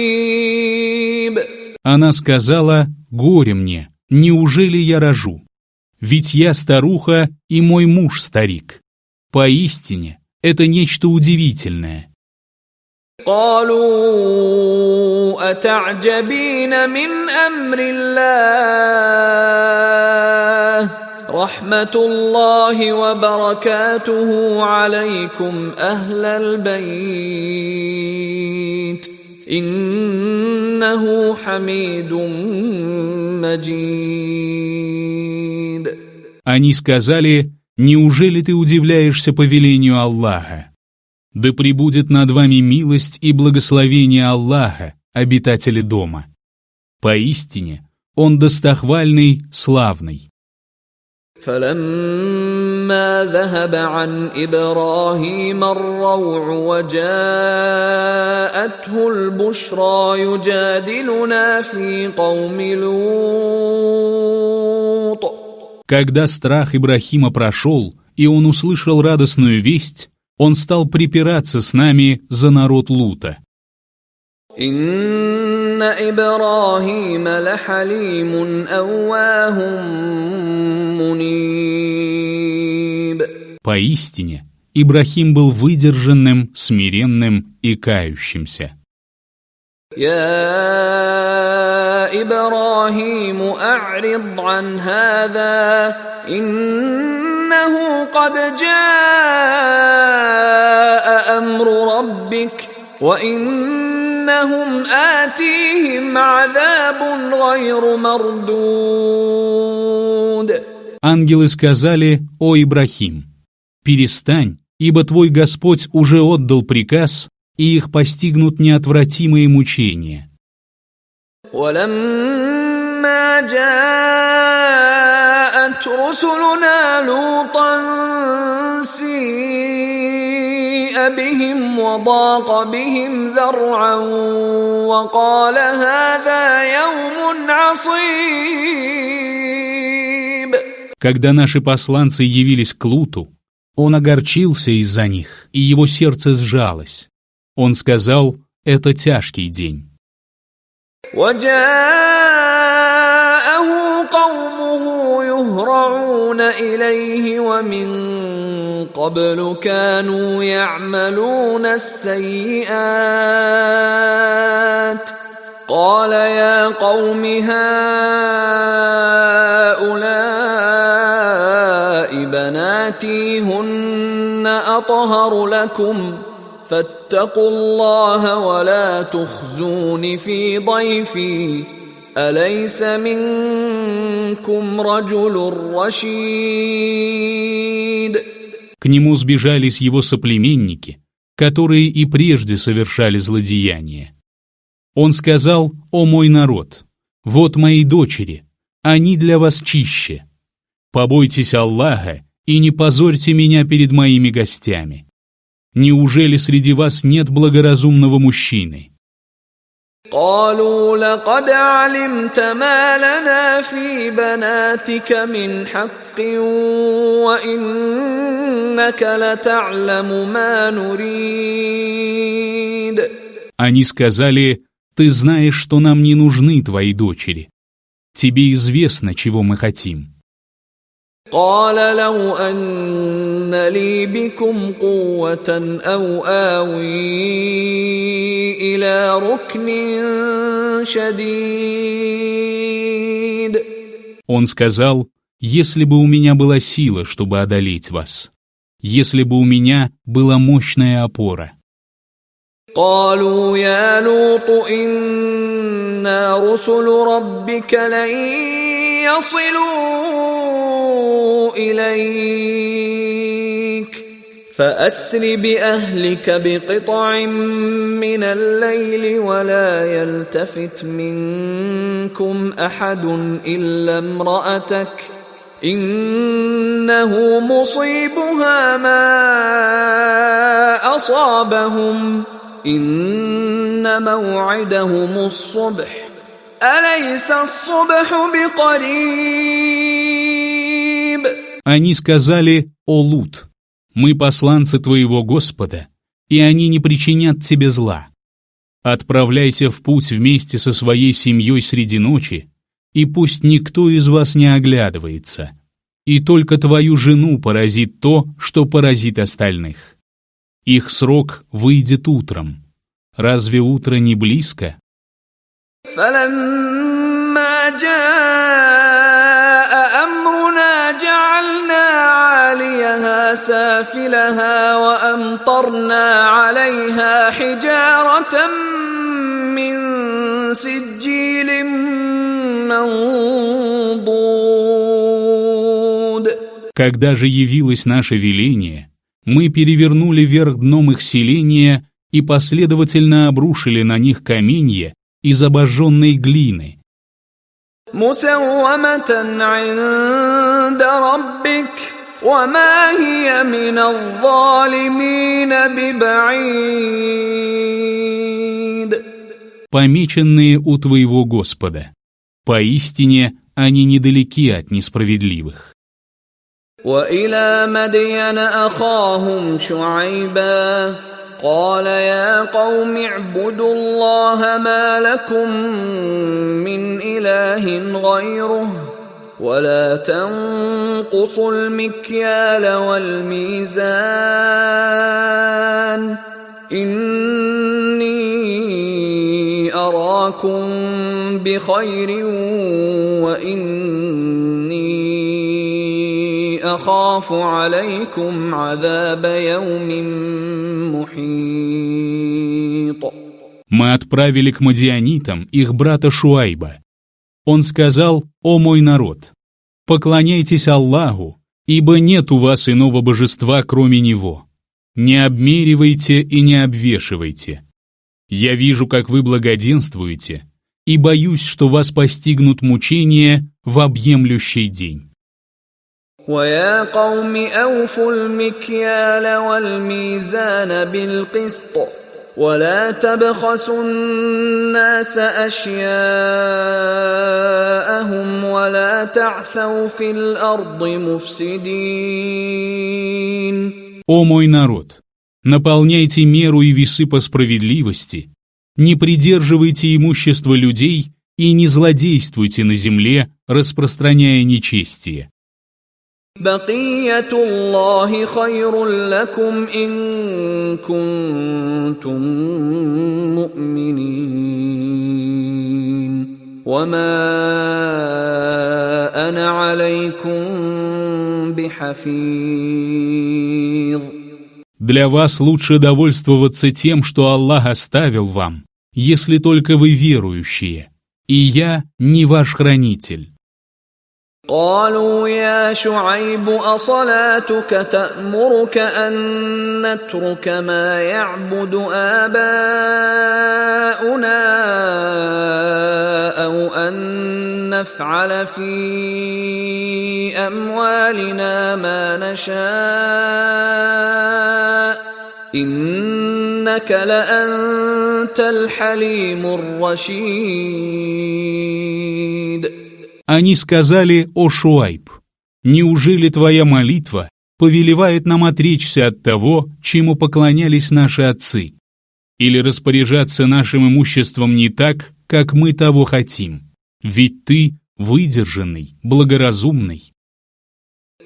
Она сказала: «Горе мне, неужели я рожу? Ведь я старуха, и мой муж старик. Поистине, это нечто удивительное». قالوا أتعجبين من أمر الله رحمة الله وبركاته عليكم أهل البيت إنه حميد مجيد. Они сказали: «Неужели ты удивляешься повелению Аллаха? Да пребудет над вами милость и благословение Аллаха, обитатели дома. Поистине, Он достохвальный, славный». فلما ذهب عن إبراهيم الروع وجاءته البشرى يجادلنا في قوم لوط. Когда страх Ибрахима прошел, и он услышал радостную весть, он стал припираться с нами за народ Лута. إن إبراهيم لحليم أواه منيب. Поистине, Ибрахим был выдержанным, смиренным и кающимся. يا إبراهيم أعرض عن هذا إنه قد جاء أمر ربك وإنهم آتيهم عذاب غير مردود. Ангелы сказали: «О Ибрахим, перестань, ибо твой Господь уже отдал приказ, и их постигнут неотвратимые мучения». ولما جاءت رسلنا لوطا سيء بهم وضاق بهم ذرعا وقال هذا يوم عصيب. Когда наши посланцы явились к Луту, он огорчился из-за них, и его сердце сжалось. Он сказал: «Это тяжкий день». وجاءه قومه يهرعون إليه ومن قبل كانوا يعملون السيئات قال يا قوم هؤلاء بناتي هن أطهر لكم فاتقوا الله ولا تخزون في ضيفي أليس منكم رجل رشيد. К нему сбежались его соплеменники, которые и прежде совершали злодеяния. Он сказал: «О мой народ, вот мои дочери, они для вас чище. Побойтесь Аллаха и не позорьте меня перед моими гостями. Неужели среди вас нет благоразумного мужчины?» قالوا لقد علمت ما لنا في بناتك من حق وإنك لتعلم ما نريد. Они сказали: «Ты знаешь, что нам не нужны твои дочери. Тебе известно, чего мы хотим». قال لو أن لي بكم قوة أو آوي إلى ركن شديد. Он сказал: «Если бы у меня была сила, чтобы одолеть вас, если бы у меня была мощная опора». قالوا يا لوط إنا رسل ربك لن يصلوا إليك فأسر بأهلك بقطع من الليل ولا يلتفت منكم أحد إلا امرأتك إنه مصيبها ما أصابهم إن موعدهم الصبح أليس الصبح بقريب. Они сказали: «О Лут, мы посланцы твоего Господа, и они не причинят тебе зла. Отправляйся в путь вместе со своей семьей среди ночи, и пусть никто из вас не оглядывается, и только твою жену поразит то, что поразит остальных. Их срок выйдет утром. Разве утро не близко?» فلما جاء أمرنا جعلنا عاليها سافلها وأمطرنا عليها حجارة من سجيل منضود. Когда же явилось наше веление, мы перевернули вверх дном их селения и последовательно обрушили на них каменья из обожженной глины. مسومة عند ربك وما هي من الظالمين ببعيد. Помеченные у твоего Господа. Поистине, они недалеки от несправедливых. وإلى مدين أخاهم شعيبا قال يا قوم اعبدوا الله ما لكم من إله غيره ولا تنقصوا المكيال والميزان إني أراكم بخير وإني أخاف عليكم عذاب يوم محيط. Мы отправили к мадианитам их брата Шуайба. Он сказал: «О мой народ, поклоняйтесь Аллаху, ибо нет у вас иного божества, кроме Него. Не обмеривайте и не обвешивайте. Я вижу, как вы благоденствуете, и боюсь, что вас постигнут мучения в объемлющий день». ويا قوم أوفوا المكيال والميزان بالقسط ولا تبخسوا الناس أشياءهم ولا تعثوا في الأرض مفسدين. «О мой народ, наполняйте меру и весы по справедливости, не придерживайте имущество людей и не злодействуйте на земле, распространяя нечестие». بقية الله خير لكم إن كنتم مؤمنين وما أنا عليكم بحفيظ. Для вас лучше довольствоваться тем, что Аллах оставил вам, если только вы верующие, и я не ваш хранитель. قالوا يا شعيب أصلاتك تأمرك أن نترك ما يعبد آباؤنا أو أن نفعل في أموالنا ما نشاء إنك لأنت الحليم الرشيد. Они сказали: «О Шуайб, неужели твоя молитва повелевает нам отречься от того, чему поклонялись наши отцы, или распоряжаться нашим имуществом не так, как мы того хотим? Ведь ты выдержанный, благоразумный».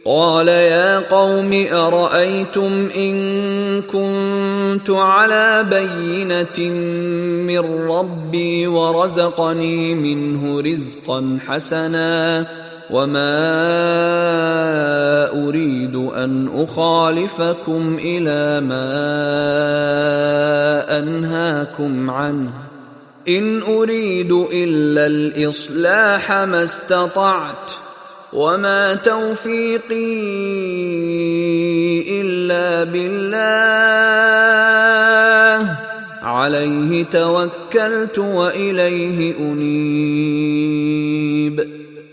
قال يا قوم أرأيتم إن كنت على بينة من ربي ورزقني منه رزقا حسنا وما أريد أن أخالفكم إلى ما أنهاكم عنه إن أريد إلا الإصلاح ما استطعت وما توفيقي إلا بالله عليه توكلت وإليه أنيب.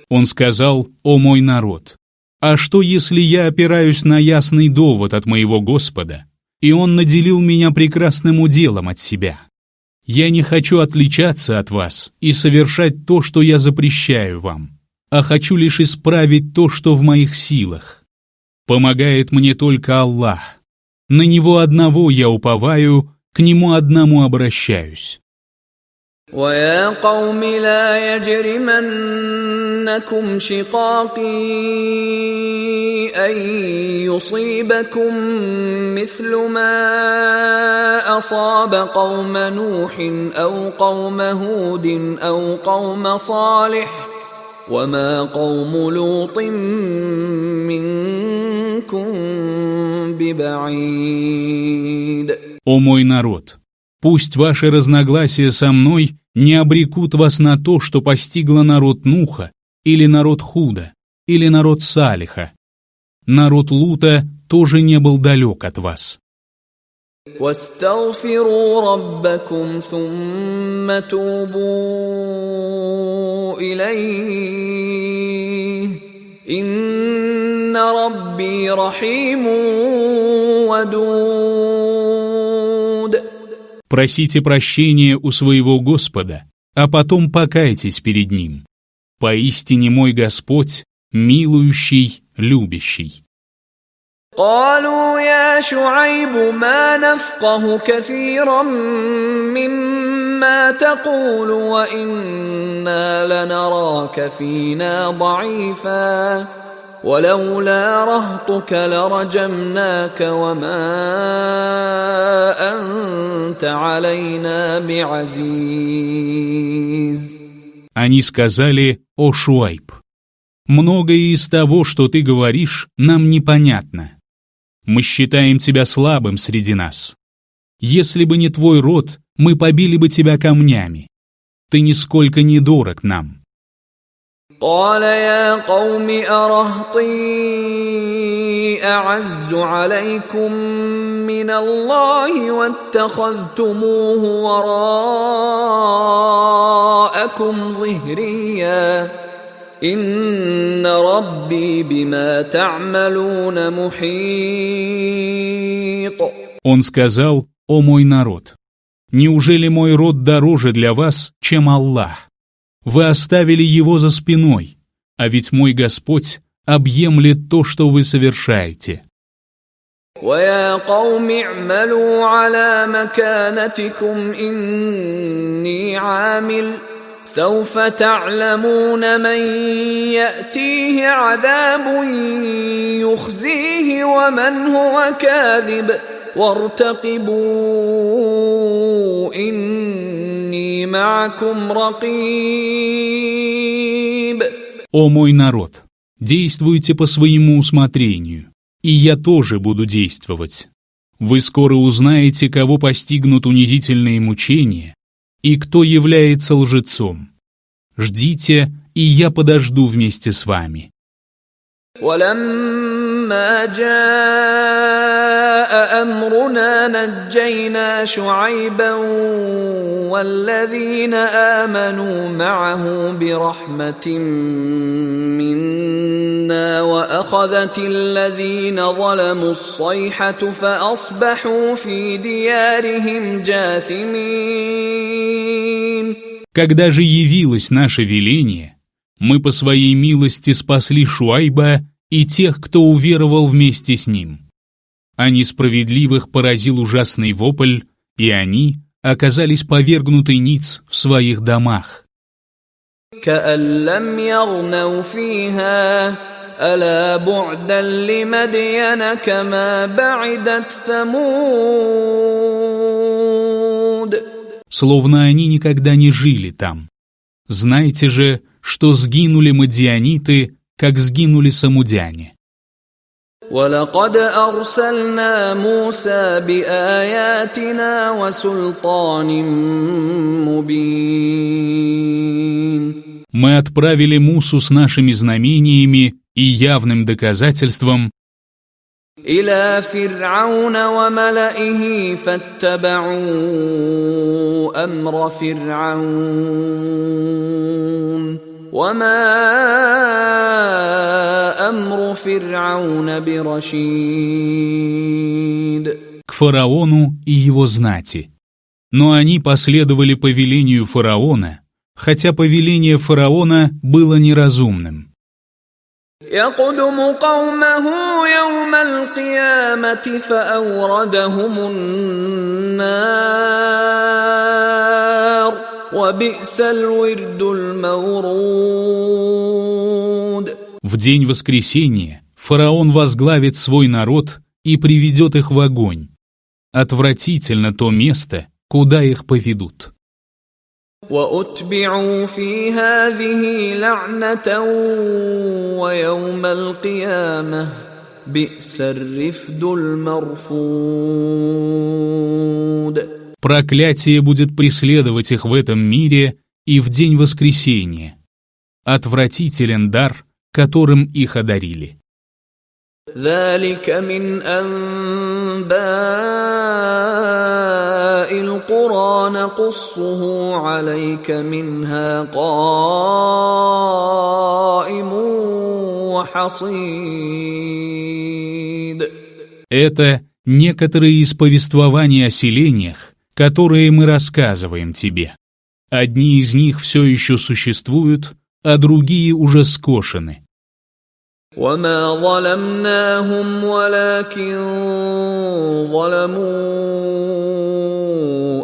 Он сказал: «О мой народ, а что, если я опираюсь на ясный довод от моего Господа, и Он наделил меня прекрасным уделом от себя? Я не хочу отличаться от вас и совершать то, что я запрещаю вам, а хочу лишь исправить то, что в моих силах. Помогает мне только Аллах. На Него одного я уповаю, к Нему одному обращаюсь». وَيَا قَوْمِ لَا يَجْرِمَنَّكُمْ شِقَاقِي أَن يُصِيبَكُم مِّثْلُ مَا أَصَابَ قَوْمَ نُوحٍ أَوْ قَوْمَ هُودٍ أَوْ قَوْمَ صَالِحٍ وَمَا قَوْمُ لُوطٍ مِّنكُم بِبَعِيدٍ. «О мой народ, пусть ваши разногласия со мной не обрекут вас на то, что постигло народ Нуха, или народ Худа, или народ Салиха. Народ Лута тоже не был далек от вас». واستغفروا ربكم ثم توبوا إليه إن ربي رحيم ودود. Просите прощения у своего Господа, а потом покайтесь перед Ним. Поистине мой Господь милующий, любящий. قالوا يا شعيب ما نفقه كثيرا مما تقول وإنا لنراك فينا ضعيفا ولولا رهطك لرجمناك وما أنت علينا بعزيز. Они сказали: «О Шуайб, многое из того, что ты говоришь, нам непонятно. Мы считаем тебя слабым среди нас. Если бы не твой род, мы побили бы тебя камнями. Ты нисколько не дорог нам». قال يا قوم أرهطي أعز عليكم من الله واتخذتموه وراءكم ظهريا إن ربي بما تعملون محيط. Он сказал: «О мой народ, неужели мой род дороже для вас, чем Аллах? Вы оставили его за спиной, а ведь мой Господь объемлет то, что вы совершаете». وَيَا قَوْمِ اعْمَلُوا عَلَى مَكَانَتِكُمْ إِنِّي عَامِلٌ سَوْفَ تَعْلَمُونَ مَنْ يَأْتِيهِ عَذَابٌ يُخْزِيهِ وَمَنْ هُوَ كَاذِبٌ وَارْتَقِبُوا إِنِّي مَعَكُمْ رَقِيبٌ. «О мой народ, действуйте по своему усмотрению, и я тоже буду действовать. Вы скоро узнаете, кого постигнут унизительные мучения, и кто является лжецом. Ждите, и я подожду вместе с вами». ولما جاء أمرنا نجينا شعيبا والذين آمنوا معه برحمة منا وأخذت الذين ظلموا الصيحة فأصبحوا في ديارهم جاثمين. Когда же явилось наше веление, мы по своей милости спасли Шуайба и тех, кто уверовал вместе с ним. А несправедливых поразил ужасный вопль, и они оказались повергнуты ниц в своих домах. كأن لم يغنوا فيها ألا بعدا لمدين كما بعدت ثمود. Словно они никогда не жили там. Знайте же, что сгинули мадианиты, как сгинули самудяне. ولقد أرسلنا موسى بآياتنا وسلطان مبين. Мы отправили Мусу с нашими знамениями и явным доказательством إلى فرعون وملئه فاتبعوا أمر فرعون وما أمر فرعون برشيد. к фараону и его знати. Но они последовали повелению фараона, хотя повеление фараона было неразумным. يقدم قومه يوم القيامة فأوردهم النار وبئس الورد المورود. В день воскресения фараон возглавит свой народ и приведет их в огонь. Отвратительно то место, куда их поведут. وأتبعوا في هذه لعنة ويوم القيامة بئس الرفد المرفود. Проклятие будет преследовать их в этом мире и в день воскресения. Отвратителен дар, которым их одарили. ذلك من أنباء القرى نقصه عليك منها قائم وحصيد. Это некоторые из повествований о селениях, которые мы рассказываем тебе. Одни из них все еще существуют, а другие уже скошены. وما ظلمناهم ولكن ظلموا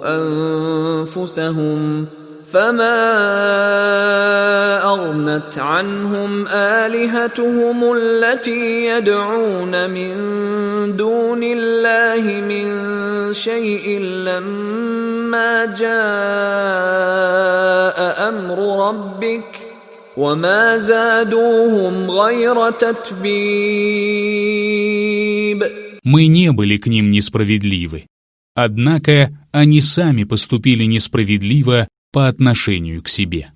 أنفسهم فما أغنت عنهم آلهتهم التي يدعون من دون الله من شيء لما جاء أمر ربك وما زادوهم غير تتبيب. Мы не были к ним несправедливы. Однако они сами поступили несправедливо по отношению к себе.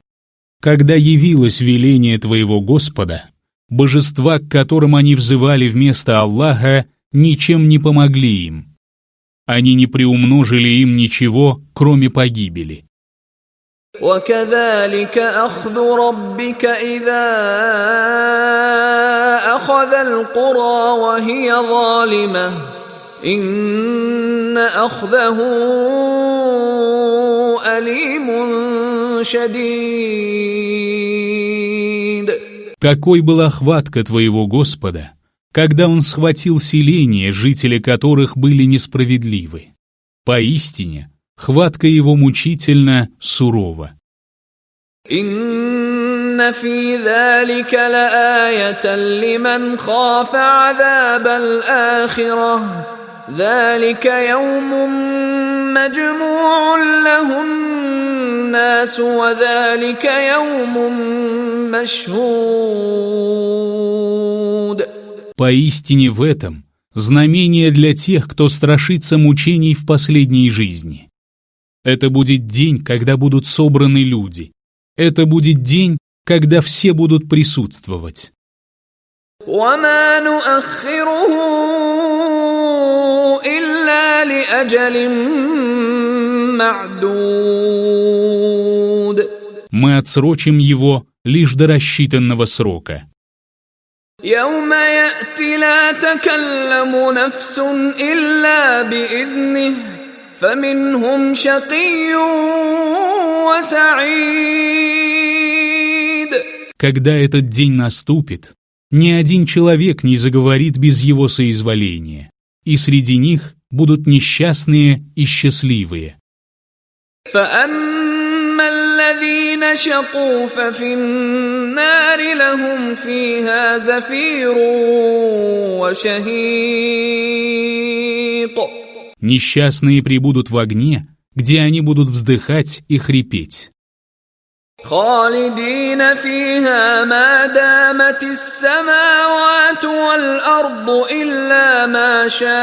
Когда явилось веление твоего Господа, божества, к которым они взывали вместо Аллаха, ничем не помогли им. Они не приумножили им ничего, кроме погибели. وكذلك أخذ ربك إذا أخذ القرى وهي ظالمة إن أخذه أليم شديد. Какой была хватка твоего Господа, когда Он схватил селения, жители которых были несправедливы. Поистине, хватка его мучительно сурова. إن في ذلك لآية لمن خاف عذاب الآخرة ذلك يوم مجموع له الناس وذلك يوم مشهود. Поистине в этом знамение для тех, кто страшится мучений в последней жизни. Это будет день, когда будут собраны люди. Это будет день, когда все будут присутствовать. وما نؤخره إلا لأجل معدود. Мы отсрочим его лишь до рассчитанного срока. يوم يأتي لا تكلم نفس إلا بإذنه فمنهم شقي وسعيد. Когда этот день наступит, ни один человек не заговорит без его соизволения, и среди них будут несчастные и счастливые. فأما الذين شقوا ففي النار لهم فيها زفير وشهيق. Несчастные пребудут в огне, где они будут вздыхать и хрипеть. خالدين فيها ما دامت السماوات والأرض إلا ما شاء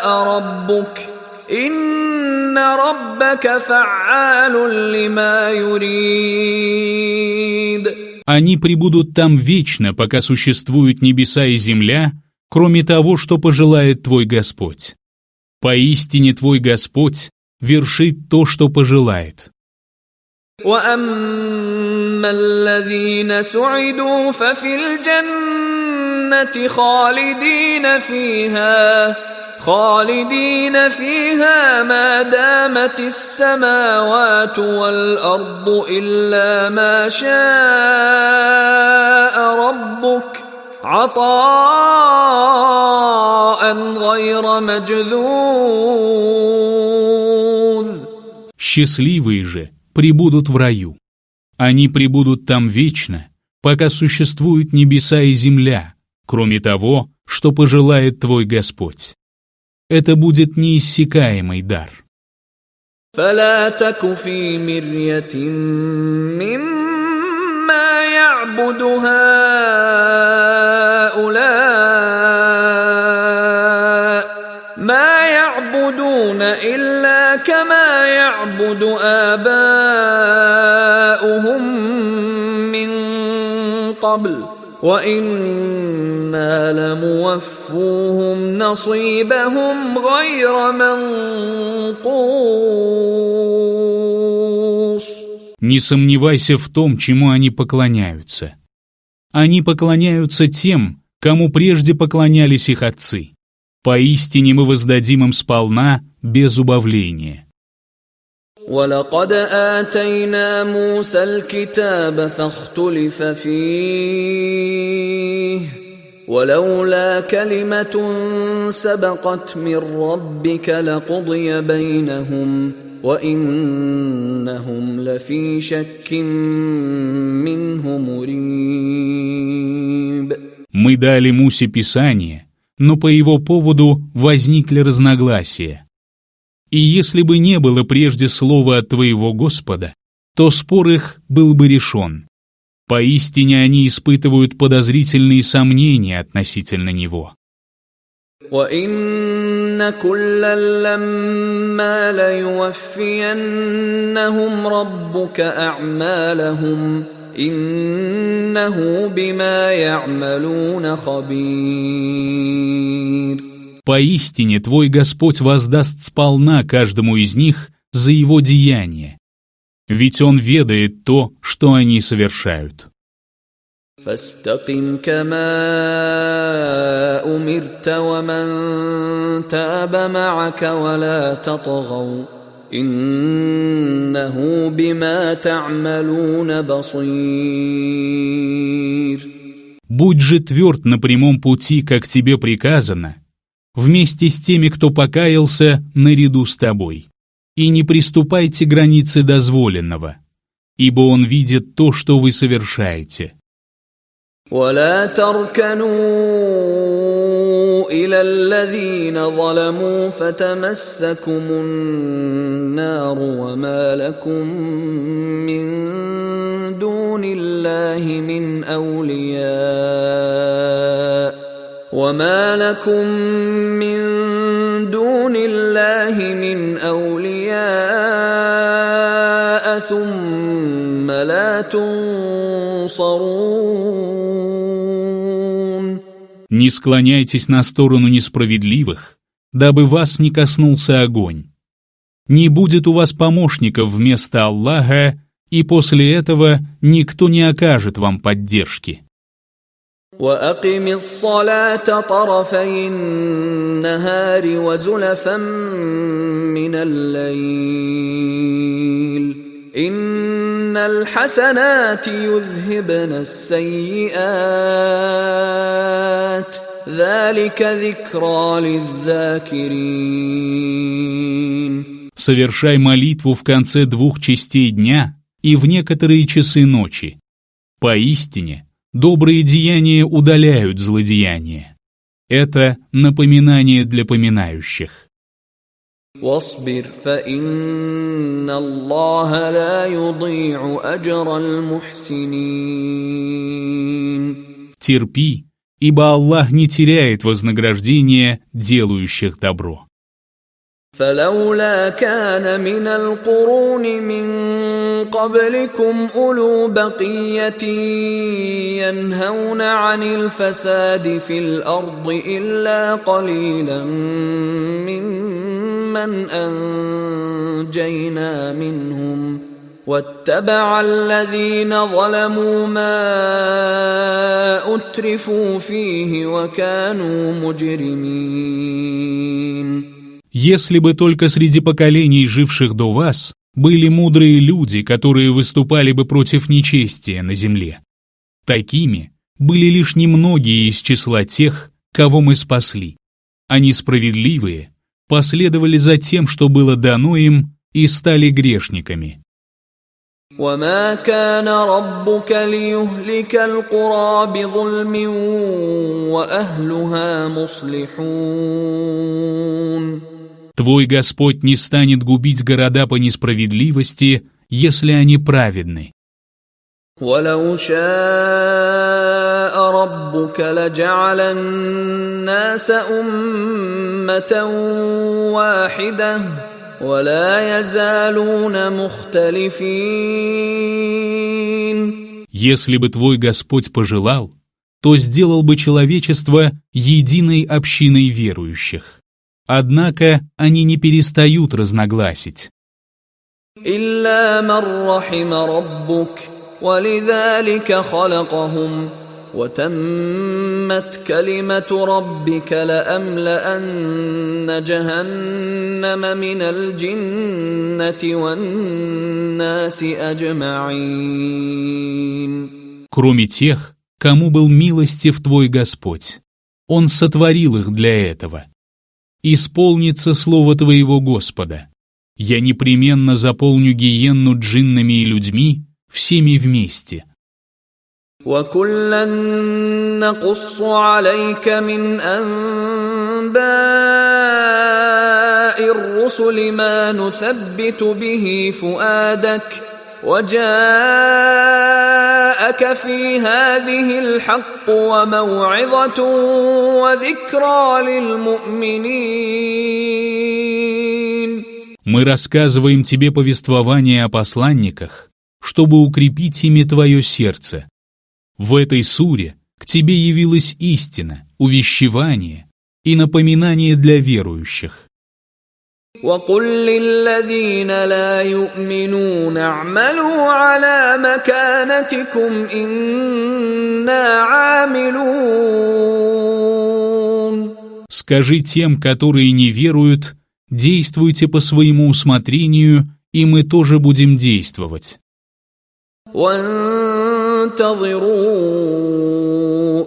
ربك إن ربك فعال لما يريد. Они пребудут там вечно, пока существуют небеса и земля, кроме того, что пожелает твой Господь. Поистине твой Господь вершит то, что пожелает. وأما الذين سعدوا ففي الجنة خالدين فيها ما دامت السماوات والأرض إلا ما شاء ربك عطاء غير مجذوذ. Счастливые же пребудут в раю. Они пребудут там вечно, пока существуют небеса и земля, кроме того, что пожелает твой Господь. Это будет неиссякаемый дар. فلا تك في مرية مما يعبد هؤلاء ما يعبدون إلا كما يعبد آباؤهم من قبل وإنا لموفوهم نصيبهم غير منقوص. Не сомневайся в том, чему они поклоняются. Они поклоняются тем, кому прежде поклонялись их отцы. Поистине мы воздадим им сполна, без убавления. ولقد آتينا موسى الكتاب فاختلف فيه ولولا كلمة سبقت من ربك لقضي بينهم وإنهم لفي شك منه مريب. Мы дали Мусе Писание, но по его поводу возникли разногласия. И если бы не было прежде слова от твоего Господа, то спор их был бы решен. Поистине они испытывают подозрительные сомнения относительно него. وَإِنَّ كُلًّا لَّمَّا لَيُوَفِّيَنَّهُمْ رَبُّكَ أَعْمَالَهُمْ إِنَّهُ بِمَا يَعْمَلُونَ خَبِيرٌ. Поистине твой Господь воздаст сполна каждому из них за его деяния, ведь Он ведает то, что они совершают. فاستقم كما أمرت ومن تاب معك ولا تطغوا إنه بما تعملون بصير. Будь же тверд на прямом пути, как тебе приказано, вместе с теми, кто покаялся, наряду с тобой. И не приступайте границы дозволенного, ибо Он видит то, что вы совершаете. ولا تركنوا إلى الذين ظلموا فتمسكم النار وما لكم من دون الله من أولياء ثم لا تنصرون. Не склоняйтесь на сторону несправедливых, дабы вас не коснулся огонь. Не будет у вас помощников вместо Аллаха, и после этого никто не окажет вам поддержки. وأقم الصلاة طرفي النهار وزلفا من الليل إن الحسنات يذهبن السيئات ذلك ذكرى للذاكرين. Совершай молитву в конце 2 частей дня и в некоторые часы ночи. Поистине, добрые деяния удаляют злодеяния. Это напоминание для поминающих. واصبر فإن الله لا يضيع أجر المحسنين. Терпи, ибо Аллах не теряет вознаграждения делающих добро. فلولا كان من القرون من قبلكم أولو بقية ينهون عن الفساد في الأرض إلا قليلا ممن أنجينا منهم واتبع الذين ظلموا ما أترفوا فيه وكانوا مجرمين. Если бы только среди поколений, живших до вас, были мудрые люди, которые выступали бы против нечестия на земле. Такими были лишь немногие из числа тех, кого мы спасли, а несправедливые последовали за тем, что было дано им, и стали грешниками. وما كان ربك ليهلك القرى بظلم وأهلها مصلحون. Твой Господь не станет губить города по несправедливости, если они праведны. ولو شاء ربك لجعل الناس أمة واحدة ولا يزالون مختلفين. Если бы твой Господь пожелал, то сделал бы человечество единой общиной верующих. Однако они не перестают разногласить. إلا من رحم ربك ولذلك خلقهم وتمت كلمة ربك لأملأن جهنم من الجنة والناس أجمعين. Кроме тех, кому был милостив твой Господь, Он сотворил их для этого. Исполнится слово твоего Господа. Я непременно заполню гиенну джиннами и людьми, всеми вместе. وَكُلًّا نَّقُصُّ عَلَيْكَ مِنْ أَنبَاءِ الرُّسُلِ مَا نُثَبِّتُ بِهِ فُؤَادَكَ وَجَاءَكَ فِي هَٰذِهِ الْحَقُّ وَمَوْعِظَةٌ وَذِكْرَىٰ لِلْمُؤْمِنِينَ. Мы рассказываем тебе повествование о посланниках, чтобы укрепить ими твое сердце. В этой суре к тебе явилась истина, увещевание и напоминание для верующих. وَقُل لِّلَّذِينَ لَا يُؤْمِنُونَ اعْمَلُوا عَلَىٰ مَكَانَتِكُمْ إِنَّا عَامِلُونَ. Скажи тем, которые не веруют, действуйте по своему усмотрению, и мы тоже будем действовать. وَانتَظِرُوا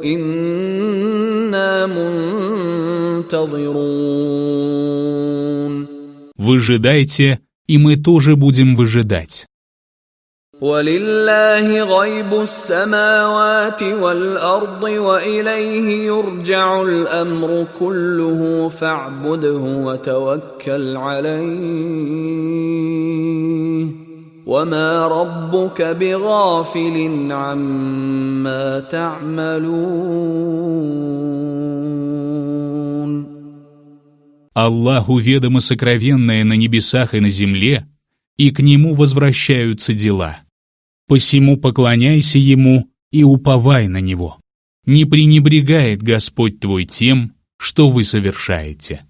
إِنَّا مُنتَظِرُونَ. Выжидайте, и мы тоже будем выжидать. وَلِلَّهِ غَيْبُ السَّمَاوَاتِ وَالْأَرْضِ وَإِلَيْهِ يُرْجَعُ الْأَمْرُ كُلُّهُ فَاعْبُدْهُ وَتَوَكَّلْ عَلَيْهِ وَمَا رَبُّكَ بِغَافِلٍ عَمَّا تَعْمَلُونَ. Аллаху ведомо сокровенное на небесах и на земле, и к Нему возвращаются дела. Посему поклоняйся Ему и уповай на Него. Не пренебрегает Господь твой тем, что вы совершаете.